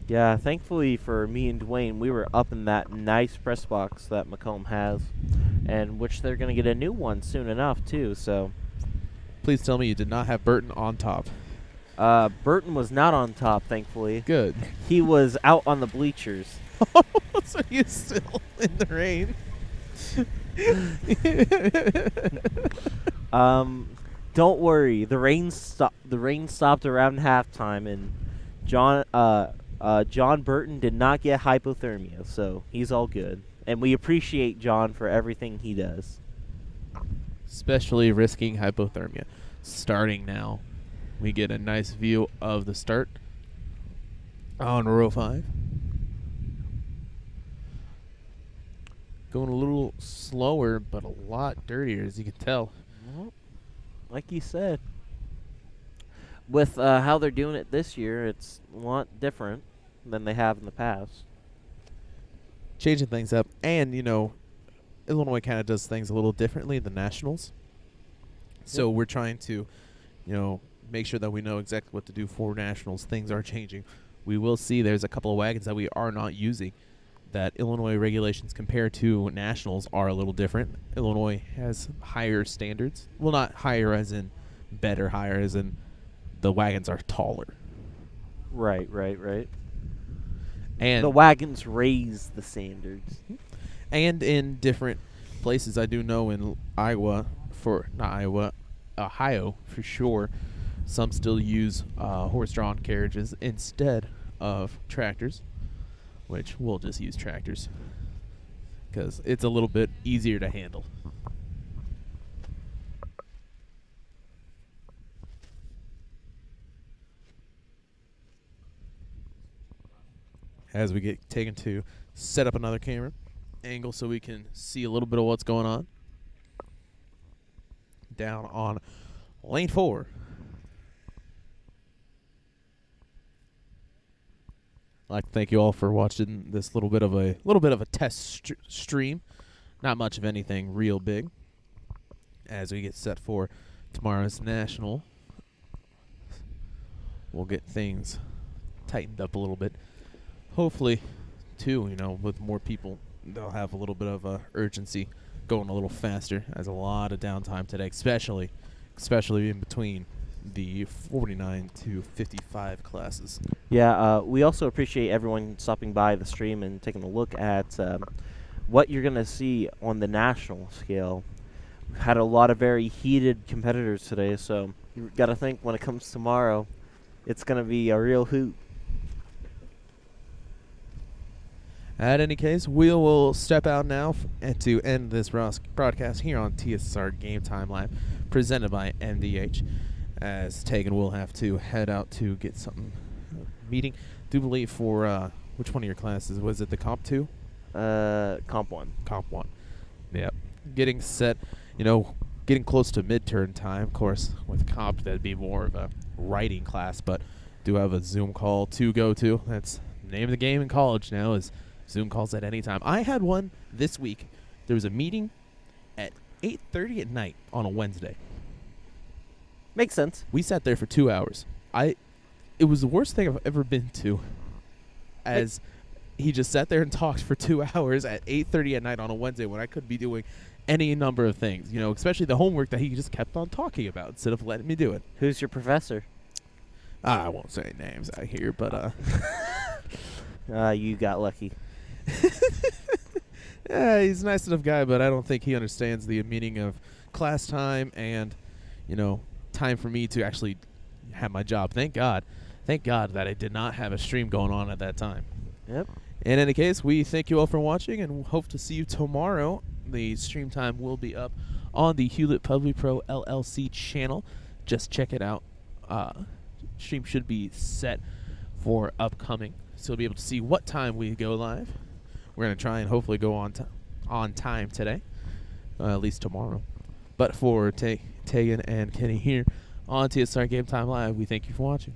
Yeah, thankfully for me and Dwayne, we were up in that nice press box that Macomb has, and which they're going to get a new one soon enough, too, so... Please tell me you did not have Burton on top. Burton was not on top, thankfully. Good. He was out on the bleachers. So you still in the rain? Don't worry. The rain stopped around halftime, and John Burton did not get hypothermia, so he's all good. And we appreciate John for everything he does. Especially risking hypothermia. Starting now, we get a nice view of the start on row 5. Going a little slower, but a lot dirtier, as you can tell. Like you said. With how they're doing it this year, it's a lot different than they have in the past. Changing things up. And, Illinois kind of does things a little differently than Nationals. So we're trying to, make sure that we know exactly what to do for Nationals. Things are changing. We will see there's a couple of wagons that we are not using, that Illinois regulations compared to Nationals are a little different. Illinois has higher standards. Well, not higher as in better, higher as in the wagons are taller. Right. And the wagons raise the standards. And in different places, I do know in Ohio for sure, some still use horse-drawn carriages instead of tractors, which we'll just use tractors because it's a little bit easier to handle. As we get taken to set up another camera angle so we can see a little bit of what's going on down on lane 4. I'd like to thank you all for watching this little bit of a test stream. Not much of anything real big. As we get set for tomorrow's national, we'll get things tightened up a little bit. Hopefully, too, with more people, they'll have a little bit of urgency going a little faster. There's a lot of downtime today, especially in between the 49 to 55 classes. Yeah, we also appreciate everyone stopping by the stream and taking a look at what you're going to see on the national scale. We've had a lot of very heated competitors today, so you got to think when it comes tomorrow, it's going to be a real hoot. At any case, we will step out now and to end this broadcast here on TSSR Game Time Live, presented by MDH, as Tegan will have to head out to get something meeting. Do believe for which one of your classes was it? The Comp 2? Comp 1. Comp 1. Yep. Getting set, getting close to midterm time. Of course, with Comp, that'd be more of a writing class, but do have a Zoom call to go to. That's the name of the game in college now, is Zoom calls at any time. I had one this week. There was a meeting at 8:30 at night on a Wednesday. Makes sense. We sat there for 2 hours. It was the worst thing I've ever been to, as he just sat there and talked for 2 hours at 8:30 at night on a Wednesday when I could be doing any number of things, especially the homework that he just kept on talking about instead of letting me do it. Who's your professor? I won't say names out here, but you got lucky. Yeah, he's a nice enough guy, but I don't think he understands the meaning of class time and, time for me to actually have my job. Thank God that I did not have a stream going on at that time. Yep. In any case, we thank you all for watching and hope to see you tomorrow. The stream time will be up on the Hulett PubliPro LLC channel. Just check it out. Stream should be set for upcoming, so you'll be able to see what time we go live. We're going to try and hopefully go on time today, at least tomorrow. But for Tegan and Kenny here on TSSR Game Time Live, we thank you for watching.